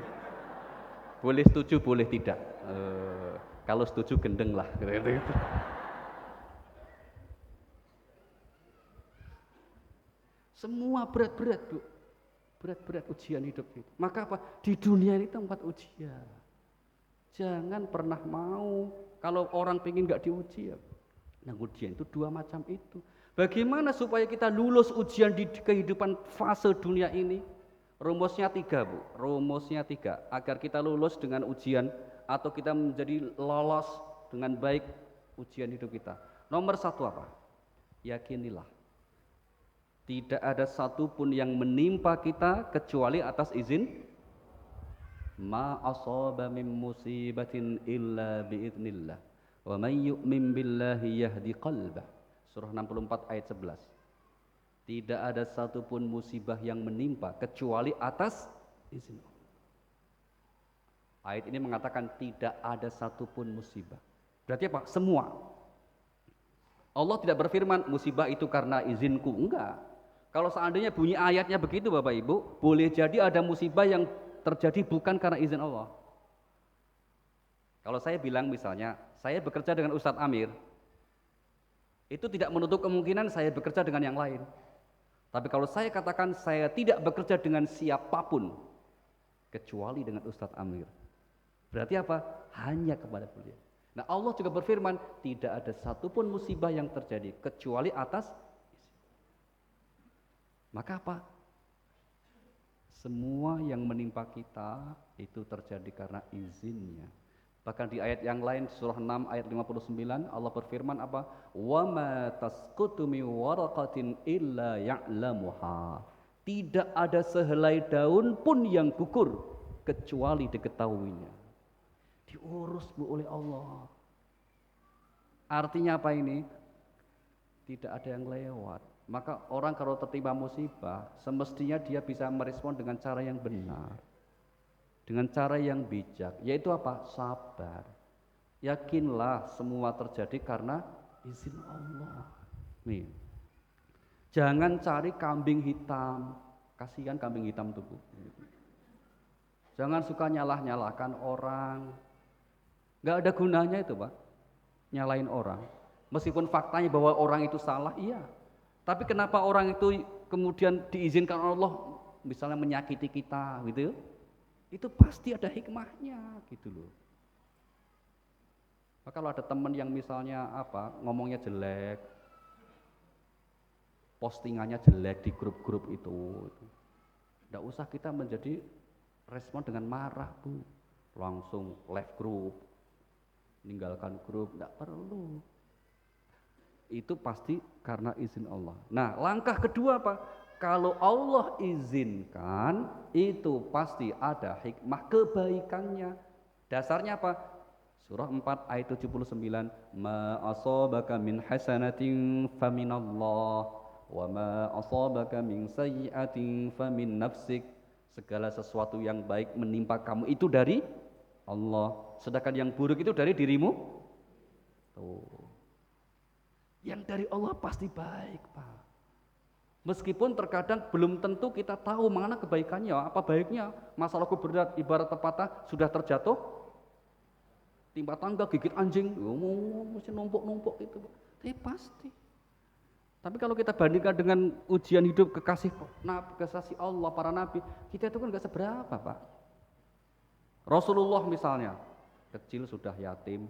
Boleh setuju, boleh tidak. Kalau setuju gendeng lah. Gitu. Semua berat-berat, Bu. Berat-berat ujian hidup itu. Maka apa? Di dunia ini tempat ujian. Jangan pernah mau kalau orang pengen nggak diuji ya. Nah, ujian itu dua macam itu. Bagaimana supaya kita lulus ujian di kehidupan fase dunia ini? Rumusnya 3, Bu. Rumusnya 3. Agar kita lulus dengan ujian atau kita menjadi lolos dengan baik ujian hidup kita. Nomor 1 apa? Yakinilah. Tidak ada satupun yang menimpa kita kecuali atas izin. Ma asaba min musibatin illa biiznillah. Wa may yu'min billahi yahdi qalbah. Surah 64 ayat 11. Tidak ada satupun musibah yang menimpa kecuali atas izin Allah. Ayat ini mengatakan tidak ada satupun musibah. Berarti apa? Semua. Allah tidak berfirman musibah itu karena izinku. Enggak. Kalau seandainya bunyi ayatnya begitu Bapak Ibu, boleh jadi ada musibah yang terjadi bukan karena izin Allah. Kalau saya bilang misalnya, saya bekerja dengan Ustadz Amir, itu tidak menutup kemungkinan saya bekerja dengan yang lain. Tapi kalau saya katakan saya tidak bekerja dengan siapapun, kecuali dengan Ustadz Amir, berarti apa? Hanya kepada beliau. Nah, Allah juga berfirman, tidak ada satupun musibah yang terjadi kecuali atas izin. Maka apa? Semua yang menimpa kita itu terjadi karena izinnya. Bahkan di ayat yang lain surah 6 ayat 59 Allah berfirman apa? Wa ma tasqutu min waraqatin illa ya'lamuha. Tidak ada sehelai daun pun yang gugur kecuali diketahuinya. Diurus Bu oleh Allah. Artinya apa ini? Tidak ada yang lewat. Maka orang kalau tertimpa musibah, semestinya dia bisa merespon dengan cara yang benar, dengan cara yang bijak, yaitu apa? Sabar. Yakinlah semua terjadi karena izin Allah. Nih, jangan cari kambing hitam, kasihan kambing hitam tuh Bu. Jangan suka nyalah-nyalahkan orang, nggak ada gunanya itu Pak, nyalain orang. Meskipun faktanya bahwa orang itu salah, iya. Tapi kenapa orang itu kemudian diizinkan Allah misalnya menyakiti kita gitu? Itu pasti ada hikmahnya gitu loh. Maka kalau ada teman yang misalnya apa, ngomongnya jelek, postingannya jelek di grup-grup itu, enggak usah kita menjadi respon dengan marah Bu. Langsung left grup, meninggalkan grup, enggak perlu. Itu pasti karena izin Allah. Nah, langkah kedua apa? Kalau Allah izinkan, itu pasti ada hikmah kebaikannya. Dasarnya apa? Surah 4 ayat 79, ma asabaka min hasanatin faminallah wa ma asabaka min sayyi'atin famin nafsik. Segala sesuatu yang baik menimpa kamu itu dari Allah, sedangkan yang buruk itu dari dirimu. Tuh. Yang dari Allah pasti baik, Pak. Meskipun terkadang belum tentu kita tahu mana kebaikannya, apa baiknya. Masalahku berat, ibarat pepatah, sudah terjatuh, timpa tangga, gigit anjing, mesti numpuk-numpuk itu. Tapi pasti. Tapi kalau kita bandingkan dengan ujian hidup kekasih Allah, para nabi, kita itu kan nggak seberapa, Pak. Rasulullah misalnya, kecil sudah yatim,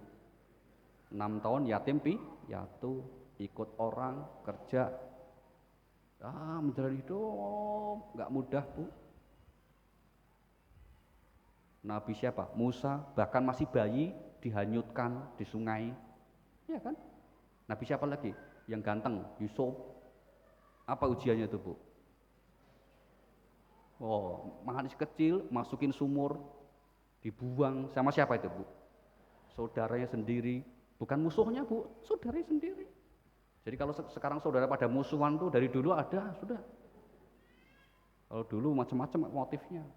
6 tahun yatim piatu, ikut orang kerja, menjalani hidup nggak mudah, Bu. Nabi siapa? Musa, bahkan masih bayi dihanyutkan di sungai, ya kan? Nabi siapa lagi? Yang ganteng, Yusuf. Apa ujiannya itu, Bu? Masih kecil, masukin sumur, dibuang sama siapa itu, Bu? Saudaranya sendiri, bukan musuhnya, Bu, saudaranya sendiri. Jadi kalau sekarang saudara pada musuhan tuh dari dulu ada, sudah. Kalau dulu macam-macam motifnya.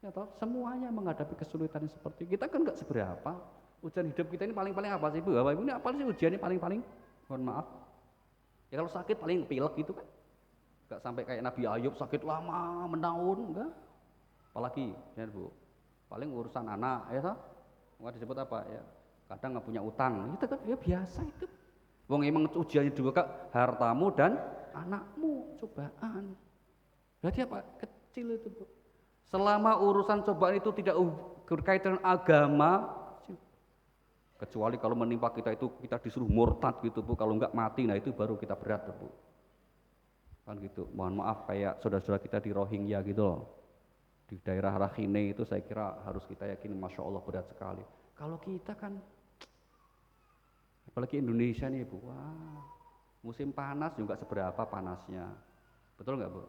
Ya toh, semuanya menghadapi kesulitan seperti kita kan nggak seberapa. Ujian hidup kita ini paling-paling apa sih, Bu? Bapak Ibu, ini apa sih ujiannya paling-paling? Mohon maaf. Ya kalau sakit paling pilek gitu kan. Nggak sampai kayak Nabi Ayub sakit lama, menahun, enggak. Apalagi, ya Bu, paling urusan anak, ya toh? Nggak disebut apa ya? Kadang nggak punya utang, itu kan ya biasa itu. Wong emang ujiannya juga Kak, hartamu dan anakmu, cobaan. Berarti apa? Kecil itu, Bu. Selama urusan cobaan itu tidak berkaitan dengan agama, kecuali kalau menimpa kita itu kita disuruh murtad gitu, Bu, kalau enggak mati, nah itu baru kita berat, Bu. Kan gitu. Mohon maaf kayak saudara-saudara kita di Rohingya gitu loh. Di daerah Rakhine itu saya kira harus kita yakini, Masya Allah berat sekali. Kalau kita kan, apalagi Indonesia nih, Bu, musim panas juga seberapa panasnya, betul nggak, Bu?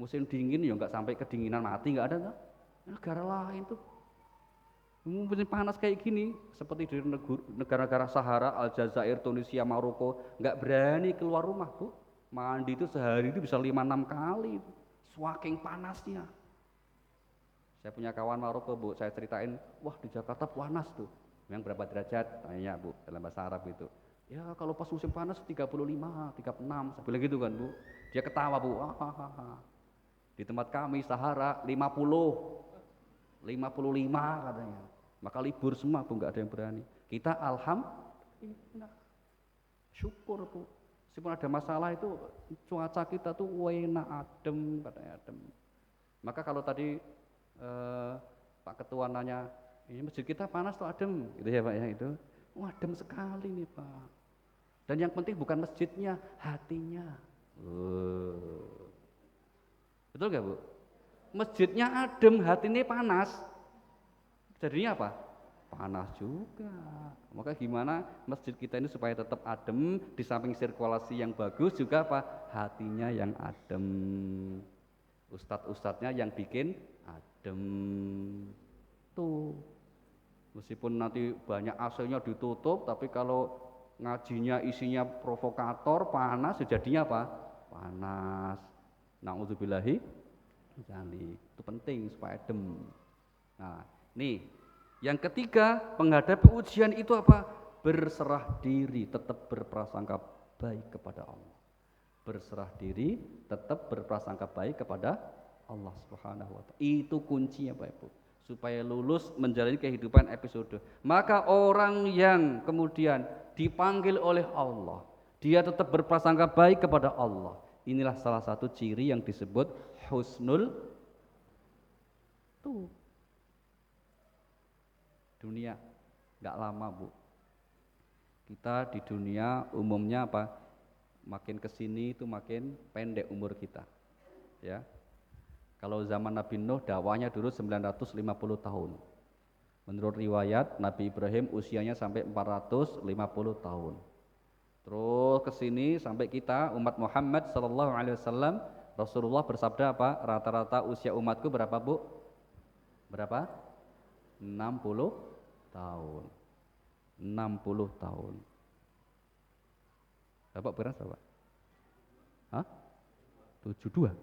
Musim dingin ya nggak sampai kedinginan mati, nggak ada nggak? Negara lain tuh musim panas kayak gini, seperti di negara-negara Sahara, Aljazair, Tunisia, Maroko, nggak berani keluar rumah, Bu. Mandi itu sehari itu bisa 5-6 kali, saking panasnya. Saya punya kawan Maroko, Bu, saya ceritain, wah di Jakarta panas tuh. Yang berapa derajat? Tanya, Bu, dalam bahasa Arab itu. Ya kalau pas musim panas 35, 36, saya bilang gitu kan, Bu. Dia ketawa, Bu. Di tempat kami Sahara 55 katanya. Maka libur semua, Bu, nggak ada yang berani. Kita alhamdulillah syukur, Bu. Meskipun ada masalah itu cuaca kita tuh enak, adem, katanya adem. Maka kalau tadi Pak Ketua nanya, ini masjid kita panas atau adem? Gitu ya, Pak ya, itu. Adem sekali nih, Pak. Dan yang penting bukan masjidnya, hatinya. Betul nggak, Bu? Masjidnya adem, hatinya panas, jadinya apa? Panas juga. Maka gimana masjid kita ini supaya tetap adem, di samping sirkulasi yang bagus juga apa? Hatinya yang adem, ustadz-ustadznya yang bikin adem. Tuh, meskipun nanti banyak AC-nya ditutup, tapi kalau ngajinya isinya provokator, panas, jadinya apa? Panas. Na'udzubillahi dzalik. Itu penting supaya adem. Nah, nih yang ketiga, menghadapi ujian itu apa? Berserah diri, tetap berprasangka baik kepada Allah. Berserah diri, tetap berprasangka baik kepada Allah Subhanahu wa Ta'ala. Itu kuncinya, Pak Ibu, supaya lulus menjalani kehidupan episode. Maka orang yang kemudian dipanggil oleh Allah, dia tetap berprasangka baik kepada Allah. Inilah salah satu ciri yang disebut husnul tuh. Dunia nggak lama, Bu. Kita di dunia umumnya apa? Makin kesini itu makin pendek umur kita, ya. Kalau zaman Nabi Nuh dakwahnya dulu 950 tahun. Menurut riwayat Nabi Ibrahim usianya sampai 450 tahun. Terus kesini sampai kita umat Muhammad sallallahu alaihi wasallam, Rasulullah bersabda apa? Rata-rata usia umatku berapa, Bu? Berapa? 60 tahun. 60 tahun. Bapak berapa, Pak? 72.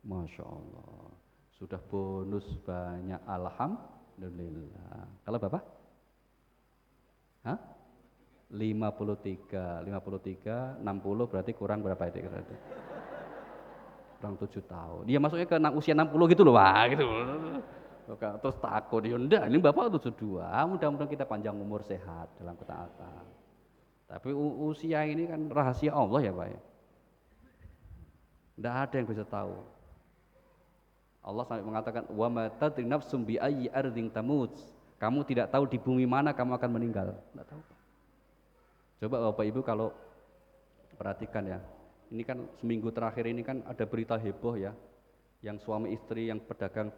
Masya Allah. Sudah bonus banyak, alhamdulillah. Kalau Bapak? 53, 60 berarti kurang berapa itu? Kurang 7 tahun. Dia masuknya ke usia 60 gitu loh, wah gitu. Terus takut, ya enggak, ini Bapak 72, mudah-mudahan kita panjang umur sehat dalam ketaatan. Tapi usia ini kan rahasia Allah ya Pak ya. Tidak ada yang bisa tahu. Allah sampai mengatakan wa ma tadri nafsum bi ayyi ardin tamut. Kamu tidak tahu di bumi mana kamu akan meninggal. Tidak tahu. Coba Bapak Ibu kalau perhatikan ya. Ini kan seminggu terakhir ini kan ada berita heboh ya. Yang suami istri yang pedagang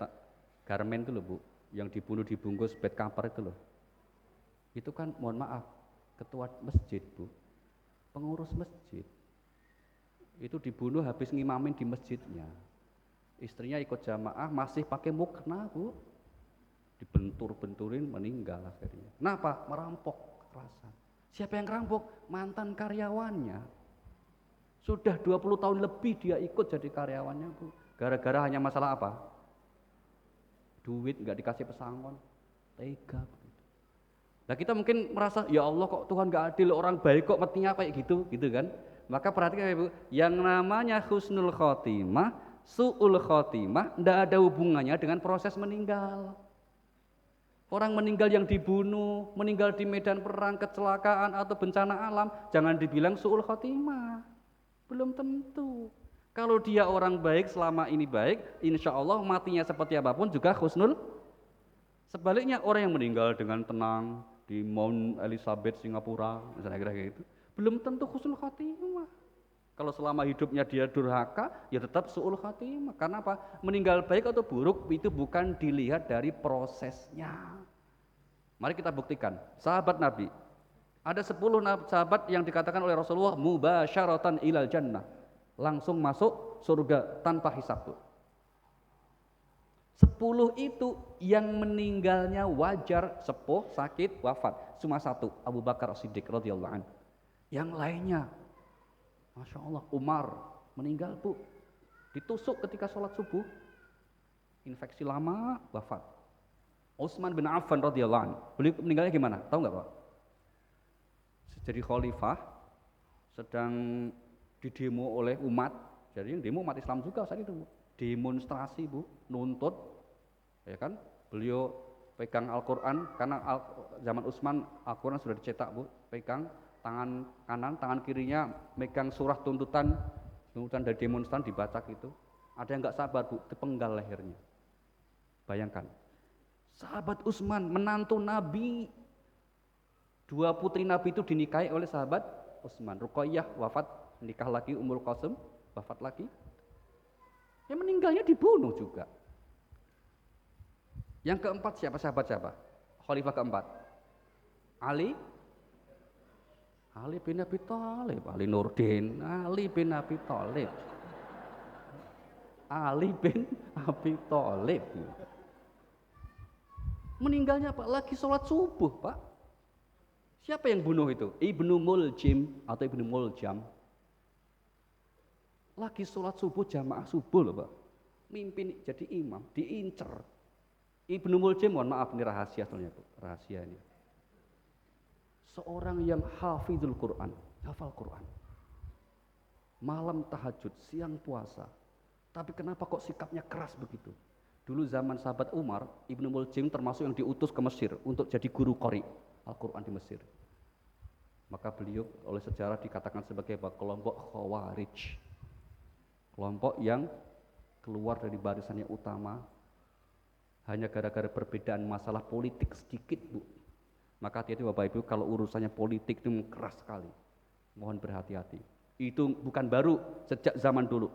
garmen itu loh Bu, yang dibunuh dibungkus bed cover itu loh. Itu kan mohon maaf, ketua masjid Bu, pengurus masjid. Itu dibunuh habis ngimamin di masjidnya. Istrinya ikut jamaah masih pakai mukena Bu, dibentur-benturin meninggal akhirnya. Kenapa? Merampok kekerasan. Siapa yang merampok? Mantan karyawannya. Sudah 20 tahun lebih dia ikut jadi karyawannya Bu. Gara-gara hanya masalah apa? Duit, nggak dikasih pesangon, tega. Nah kita mungkin merasa ya Allah kok Tuhan nggak adil, orang baik kok matinya kayak gitu kan? Maka perhatikan Ibu, yang namanya husnul khotimah, su'ul khotimah, nggak ada hubungannya dengan proses meninggal. Orang meninggal yang dibunuh, meninggal di medan perang, kecelakaan atau bencana alam, jangan dibilang su'ul khotimah, belum tentu. Kalau dia orang baik, selama ini baik, insya Allah matinya seperti apapun juga husnul. Sebaliknya orang yang meninggal dengan tenang di Mount Elizabeth Singapura, misalnya kira-kira gitu, belum tentu husnul khatimah. Kalau selama hidupnya dia durhaka, ya tetap su'ul khatimah. Karena apa? Meninggal baik atau buruk itu bukan dilihat dari prosesnya. Mari kita buktikan. Sahabat Nabi, ada 10 sahabat yang dikatakan oleh Rasulullah mubasyaratan ilal jannah, langsung masuk surga tanpa hisab. 10 itu yang meninggalnya wajar, sepuh, sakit, wafat. Cuma 1, Abu Bakar As-Siddiq radhiyallahu anhu. Yang lainnya, Masya Allah, Umar meninggal Bu, ditusuk ketika sholat subuh, infeksi lama, wafat. Utsman bin Affan radhiyallahu anhu, beliau meninggalnya gimana? Tahu nggak Pak? Jadi khalifah, sedang didemo oleh umat, jadi yang demo umat Islam juga saat itu Bu. Demonstrasi Bu, nuntut, ya kan? Beliau pegang Al-Quran, karena zaman Utsman Al-Quran sudah dicetak Bu, pegang tangan kanan, tangan kirinya megang surah tuntutan dari demonstran dibaca gitu. Ada yang nggak sabar Bu, dipenggal lehernya. Bayangkan, sahabat Utsman, menantu Nabi, 2 putri Nabi itu dinikahi oleh sahabat Utsman. Ruqayyah wafat, nikah lagi, Ummul Qasim wafat lagi. Yang meninggalnya dibunuh juga. Yang keempat siapa? Sahabat siapa? Khalifah keempat. Ali bin Abi Thalib, Ali Nurdin, Ali bin Abi Thalib. Ali bin Abi Thalib. Meninggalnya Pak lagi sholat subuh Pak. Siapa yang bunuh itu? Ibnu Muljim atau Ibnu Muljam. Lagi sholat subuh, jamaah subuh loh Pak, mimpin jadi imam, diincer. Ibnu Muljim, mohon maaf ini rahasia sebenarnya Bu, rahasia ini. Seorang yang hafizul Quran, hafal Quran, malam tahajud, siang puasa, tapi kenapa kok sikapnya keras begitu? Dulu zaman sahabat Umar, Ibnu Muljim termasuk yang diutus ke Mesir untuk jadi guru qori Al-Quran di Mesir. Maka beliau oleh sejarah dikatakan sebagai kelompok Khawarij, kelompok yang keluar dari barisan yang utama hanya gara-gara perbedaan masalah politik sedikit Bu. Maka hati-hati Bapak Ibu, kalau urusannya politik itu keras sekali, mohon berhati-hati. Itu bukan baru, sejak zaman dulu.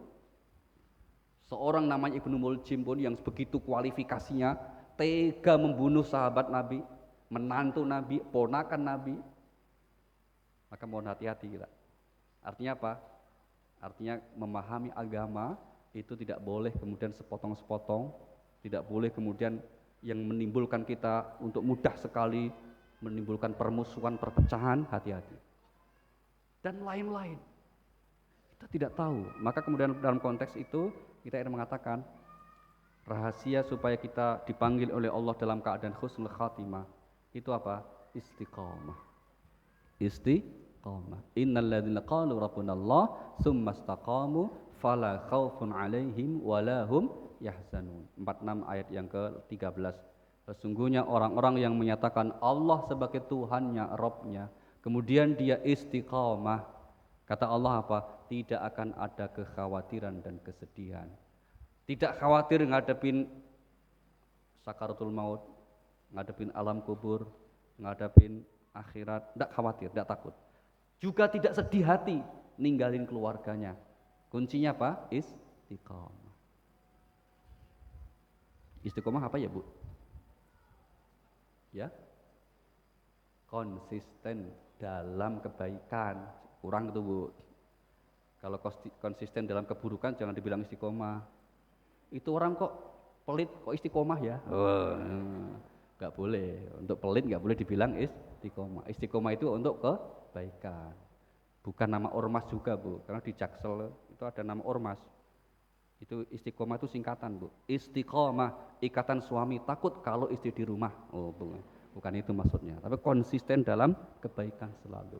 Seorang namanya Ibnu Muljim pun yang begitu kualifikasinya, tega membunuh sahabat Nabi, menantu Nabi, ponakan Nabi. Maka mohon hati-hati kita. Artinya apa? Artinya memahami agama itu tidak boleh kemudian sepotong-sepotong, tidak boleh kemudian yang menimbulkan kita untuk mudah sekali menimbulkan permusuhan, perpecahan, hati-hati. Dan lain-lain. Kita tidak tahu. Maka kemudian dalam konteks itu kita ingin mengatakan rahasia supaya kita dipanggil oleh Allah dalam keadaan husnul khatimah itu apa? Istiqamah. Istiqamah. Innal ladzina qalu rabbuna Allah tsumma istaqamu fala khaufun 'alaihim wala hum yahzanun. 46 ayat yang ke-13. Sesungguhnya orang-orang yang menyatakan Allah sebagai Tuhannya, Rabbnya, Kemudian dia istiqamah. Kata Allah apa? Tidak akan ada kekhawatiran dan kesedihan. Tidak khawatir ngadepin sakaratul maut, ngadepin alam kubur, ngadepin akhirat, tidak khawatir, tidak takut. Juga tidak sedih hati ninggalin keluarganya. Kuncinya apa? Istiqamah. Istiqamah apa ya, Bu? Ya, konsisten dalam kebaikan. Kurang itu, Bu. Kalau konsisten dalam keburukan jangan dibilang istiqomah. Itu orang kok pelit kok istiqomah ya? Oh, nggak boleh. Untuk pelit nggak boleh dibilang istiqomah. Istiqomah itu untuk kebaikan. Bukan nama ormas juga, Bu. Karena di Jaksel itu ada nama ormas. Itu istiqomah itu singkatan, Bu. Istiqomah, ikatan suami takut kalau istri di rumah. Oh, bukan itu maksudnya. Tapi konsisten dalam kebaikan selalu.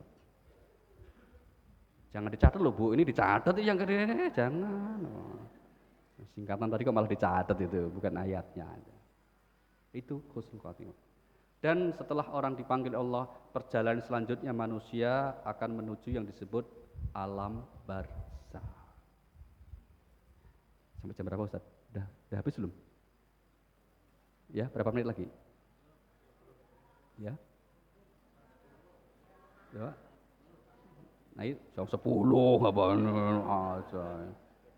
Jangan dicatat loh, Bu. Ini dicatat yang gede, jangan. Oh. Singkatan tadi kok malah dicatat itu, bukan ayatnya. Itu husnul khotimah. Dan setelah orang dipanggil Allah, perjalanan selanjutnya manusia akan menuju yang disebut alam barzah. Sampai jam berapa, Ustaz? Udah habis belum? Ya, berapa menit lagi? Ya. Ya. Nah, jam 10 apa aja.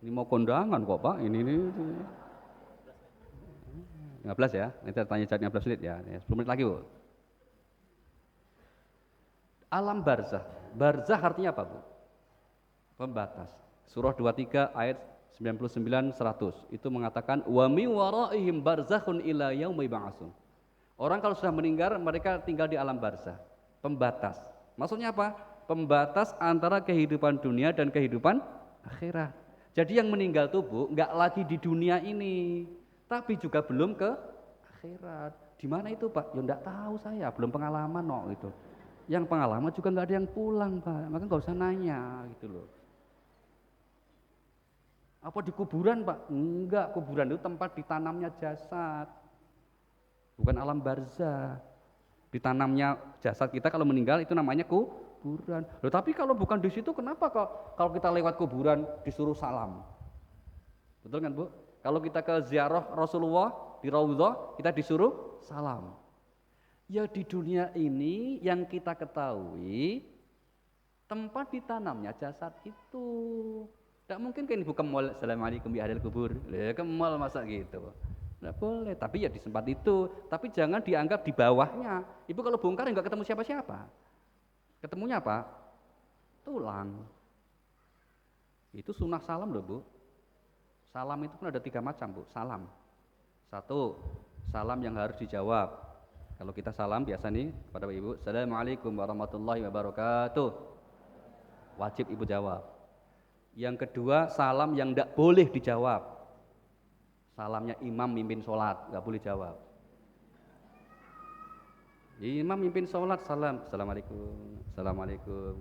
Ini mau kondangan kok, Pak. Ini 15 ya. Nanti tanya jawab 15 menit ya. 10 menit lagi, Bu. Alam barzah. Barzah artinya apa, Bu? Pembatas. Surah 23 ayat 99 100 itu mengatakan wa mi waraihim barzakhun ila yaumi ba'atsun. Orang kalau sudah meninggal mereka tinggal di alam barzah, pembatas. Maksudnya apa? Pembatas antara kehidupan dunia dan kehidupan akhirat. Jadi yang meninggal tubuh enggak lagi di dunia ini, tapi juga belum ke akhirat. Di mana itu, Pak? Ya enggak tahu saya, belum pengalaman no gitu. Yang pengalaman juga enggak ada yang pulang, Pak. Maka enggak usah nanya gitu loh. Apa di kuburan, Pak? Enggak, kuburan itu tempat ditanamnya jasad. Bukan alam barzah. Ditanamnya jasad kita kalau meninggal itu namanya kuburan. Loh, tapi kalau bukan di situ kenapa kok kalau kita lewat kuburan disuruh salam? Betul kan, Bu? Kalau kita ke ziarah Rasulullah di Raudhah, kita disuruh salam. Ya di dunia ini yang kita ketahui tempat ditanamnya jasad itu. Tidak mungkin kan ibu ke mall, assalamualaikum ya ahlal kubur, ke mall masa gitu. Tidak boleh, tapi ya di tempat itu. Tapi jangan dianggap di bawahnya. Ibu kalau bongkar nggak ketemu siapa-siapa. Ketemunya apa? Tulang. Itu sunnah salam loh, Bu. Salam itu pun ada 3 macam, Bu. Salam. 1, salam yang harus dijawab. Kalau kita salam biasa nih kepada Ibu, assalamualaikum warahmatullahi wabarakatuh. Wajib Ibu jawab. Yang kedua, salam yang tidak boleh dijawab. Salamnya imam mimpin sholat, nggak boleh jawab. Imam mimpin sholat, salam, assalamualaikum, assalamualaikum.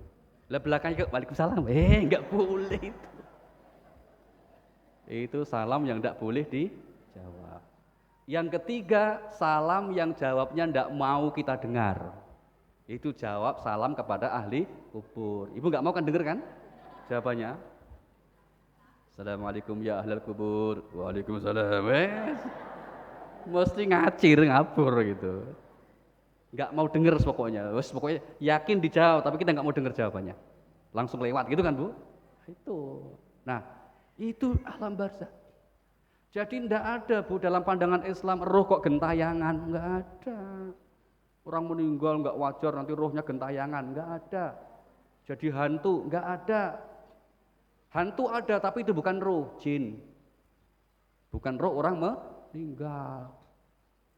Lah belakangnya waalaikumsalam, nggak boleh itu. Itu salam yang tidak boleh dijawab. Yang ketiga, salam yang jawabnya tidak mau kita dengar. Itu jawab salam kepada ahli kubur. Ibu nggak mau kan dengar kan jawabannya? Assalamualaikum ya ahlal kubur. Waalaikumsalam. Mesti ngacir, ngabur gitu. Nggak mau denger pokoknya. Pokoknya yakin dijawab, tapi kita nggak mau denger jawabannya. Langsung lewat gitu kan, Bu? Itu. Nah, itu alam barzah. Jadi ndak ada, Bu, dalam pandangan Islam roh kok gentayangan, nggak ada. Orang meninggal nggak wajar nanti rohnya gentayangan, nggak ada. Jadi hantu, nggak ada. Hantu ada, tapi itu bukan roh, jin. Bukan roh orang meninggal.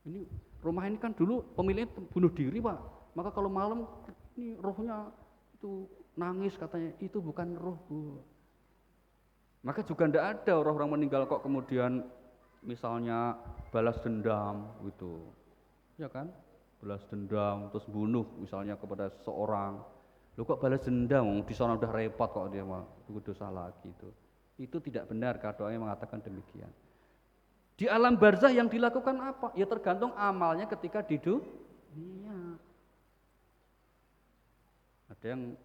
Ini rumah ini kan dulu pemiliknya bunuh diri, Pak. Maka kalau malam ini rohnya itu nangis katanya, itu bukan roh, Bu. Maka juga tidak ada orang-orang meninggal kok kemudian misalnya balas dendam gitu. Ya kan? Balas dendam terus bunuh misalnya kepada seseorang. Lu kok balas dendam, di sana udah repot kok dia mah, itu dosa lagi itu. Itu tidak benar, doanya mengatakan demikian. Di alam barzah yang dilakukan apa? Ya tergantung amalnya ketika di dunia. Ada yang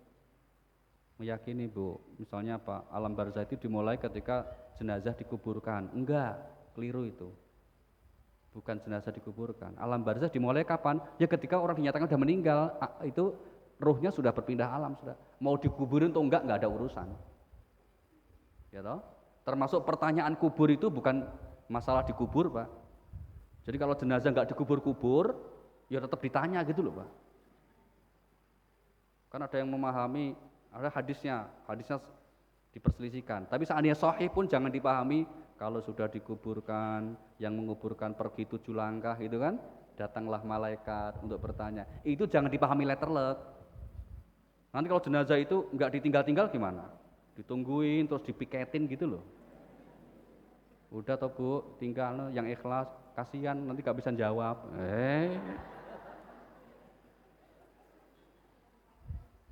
meyakini Bu, misalnya apa, alam barzah itu dimulai ketika jenazah dikuburkan. Enggak, keliru itu. Bukan jenazah dikuburkan. Alam barzah dimulai kapan? Ya ketika orang dinyatakan sudah meninggal, itu ruhnya sudah berpindah alam sudah. Mau dikuburin atau enggak ada urusan. Ya toh? Termasuk pertanyaan kubur itu bukan masalah dikubur, Pak. Jadi kalau jenazah enggak dikubur-kubur, ya tetap ditanya gitu loh, Pak. Kan ada yang memahami, ada hadisnya diperselisihkan. Tapi seandainya sahih pun jangan dipahami kalau sudah dikuburkan, yang menguburkan pergi 7 langkah itu kan, datanglah malaikat untuk bertanya. Itu jangan dipahami letterlek. Nanti kalau jenazah itu enggak ditinggal-tinggal gimana? Ditungguin terus dipiketin gitu loh. Udah toh Bu, tinggal yang ikhlas, kasihan nanti gak bisa jawab.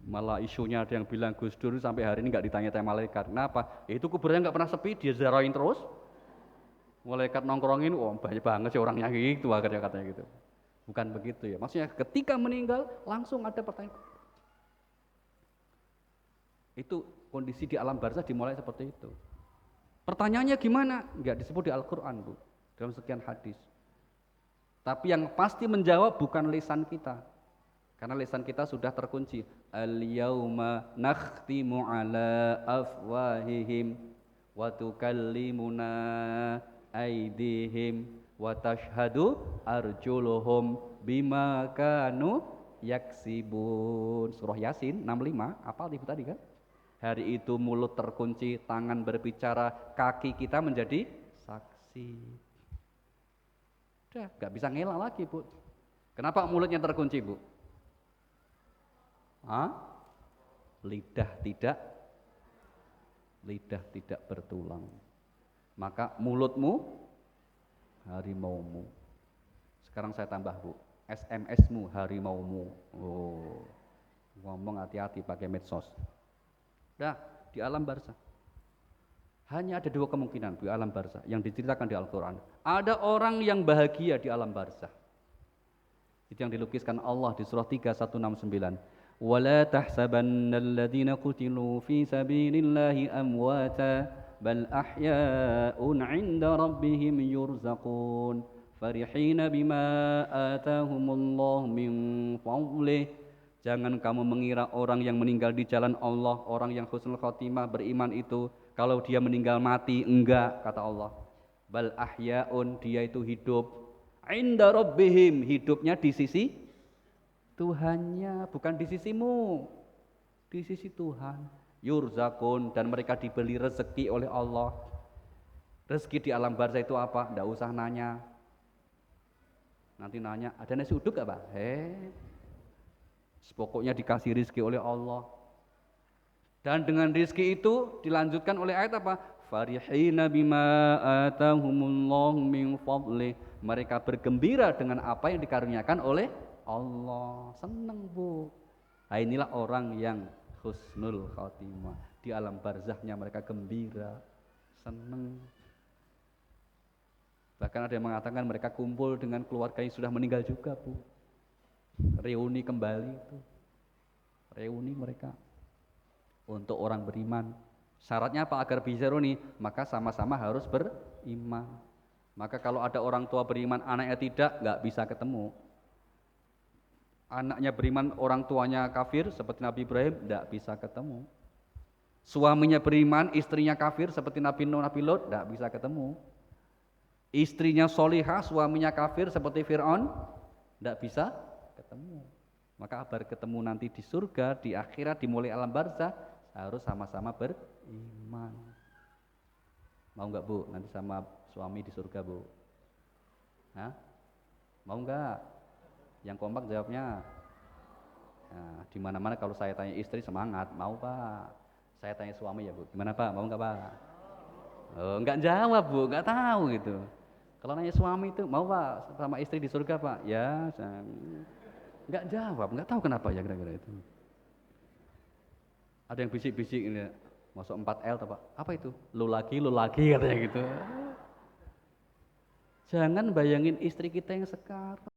Malah isunya ada yang bilang Gus Dur sampai hari ini nggak ditanya-tanya malaikat. Kenapa? Ya itu kuburnya nggak pernah sepi, dia ziarahin terus. Malaikat nongkrongin, banyak banget sih orangnya gitu, akhirnya katanya gitu. Bukan begitu ya. Maksudnya ketika meninggal langsung ada pertanyaan. Itu kondisi di alam barzah dimulai seperti itu. Pertanyaannya gimana? Nggak disebut di Al-Quran Bu, dalam sekian hadis. Tapi yang pasti menjawab bukan lisan kita. Karena lisan kita sudah terkunci. Al-yauma nakhtimu ala afwahihim wa tukallimuna aydihim wa tashhadu arjuluhum bima kanu yaksibun. Surah Yasin 65, apal Ibu tadi kan? Hari itu mulut terkunci, tangan berbicara, kaki kita menjadi saksi. Udah, gak bisa ngelak lagi Bu. Kenapa mulutnya terkunci Bu? Lidah tidak bertulang. Maka mulutmu harimaumu. Sekarang saya tambah Bu, SMS-mu harimaumu. Ngomong hati-hati pakai medsos. Dah, di alam barzah hanya ada 2 kemungkinan di alam barzah yang diceritakan di Al-Quran. Ada orang yang bahagia di alam barzah. Itu yang dilukiskan Allah di surah 3 169. ولا تحسبن الذين قتلوا في سبيل الله أمواتا بل أحياء عند ربهم يرزقون فرحين بما آتاهم الله من فضله. Jangan kamu mengira orang yang meninggal di jalan Allah, orang yang husnul khotimah beriman itu kalau dia meninggal mati, enggak, kata Allah. Bal ahyaun, dia itu hidup. Inda rabbihim, hidupnya di sisi Tuhannya, bukan di sisimu, di sisi Tuhan. Yurzakun, dan mereka diberi rezeki oleh Allah. Rezeki di alam barzah itu apa? Nggak usah nanya. Nanti nanya, ada nasi uduk gak Pak? Pokoknya dikasih rezeki oleh Allah. Dan dengan rezeki itu dilanjutkan oleh ayat apa? Farihina bima atahumullahu min fadlih. Mereka bergembira dengan apa yang dikaruniakan oleh Allah. Senang Bu. Nah, inilah orang yang husnul khotimah. Di alam barzahnya mereka gembira, senang. Bahkan ada yang mengatakan mereka kumpul dengan keluarga yang sudah meninggal juga Bu. Reuni kembali itu. Reuni mereka. Untuk orang beriman. Syaratnya apa agar bisa reuni? Maka sama-sama harus beriman. Maka kalau ada orang tua beriman, anaknya tidak, nggak bisa ketemu. Anaknya beriman, orang tuanya kafir seperti Nabi Ibrahim, tidak bisa ketemu. Suaminya beriman, istrinya kafir seperti Nabi Nuh, Nabi Lot, tidak bisa ketemu. Istrinya solihah, suaminya kafir seperti Fir'aun, tidak bisa ketemu. Maka kabar ketemu nanti di surga, di akhirat, dimulai alam barzah, harus sama-sama beriman. Mau nggak Bu, nanti sama suami di surga Bu? Hah? Mau nggak? Yang kompak jawabnya. Nah, di mana-mana kalau saya tanya istri semangat, mau Pak. Saya tanya suami ya Bu, gimana Pak? Mau nggak Pak? Oh, nggak jawab Bu, nggak tahu gitu. Kalau nanya suami itu, mau Pak sama istri di surga Pak? Ya, nggak jawab, nggak tahu kenapa ya kira-kira itu. Ada yang bisik-bisik ini, masuk 4L Pak? Apa itu? Lu lagi katanya gitu. Jangan bayangin istri kita yang sekarang.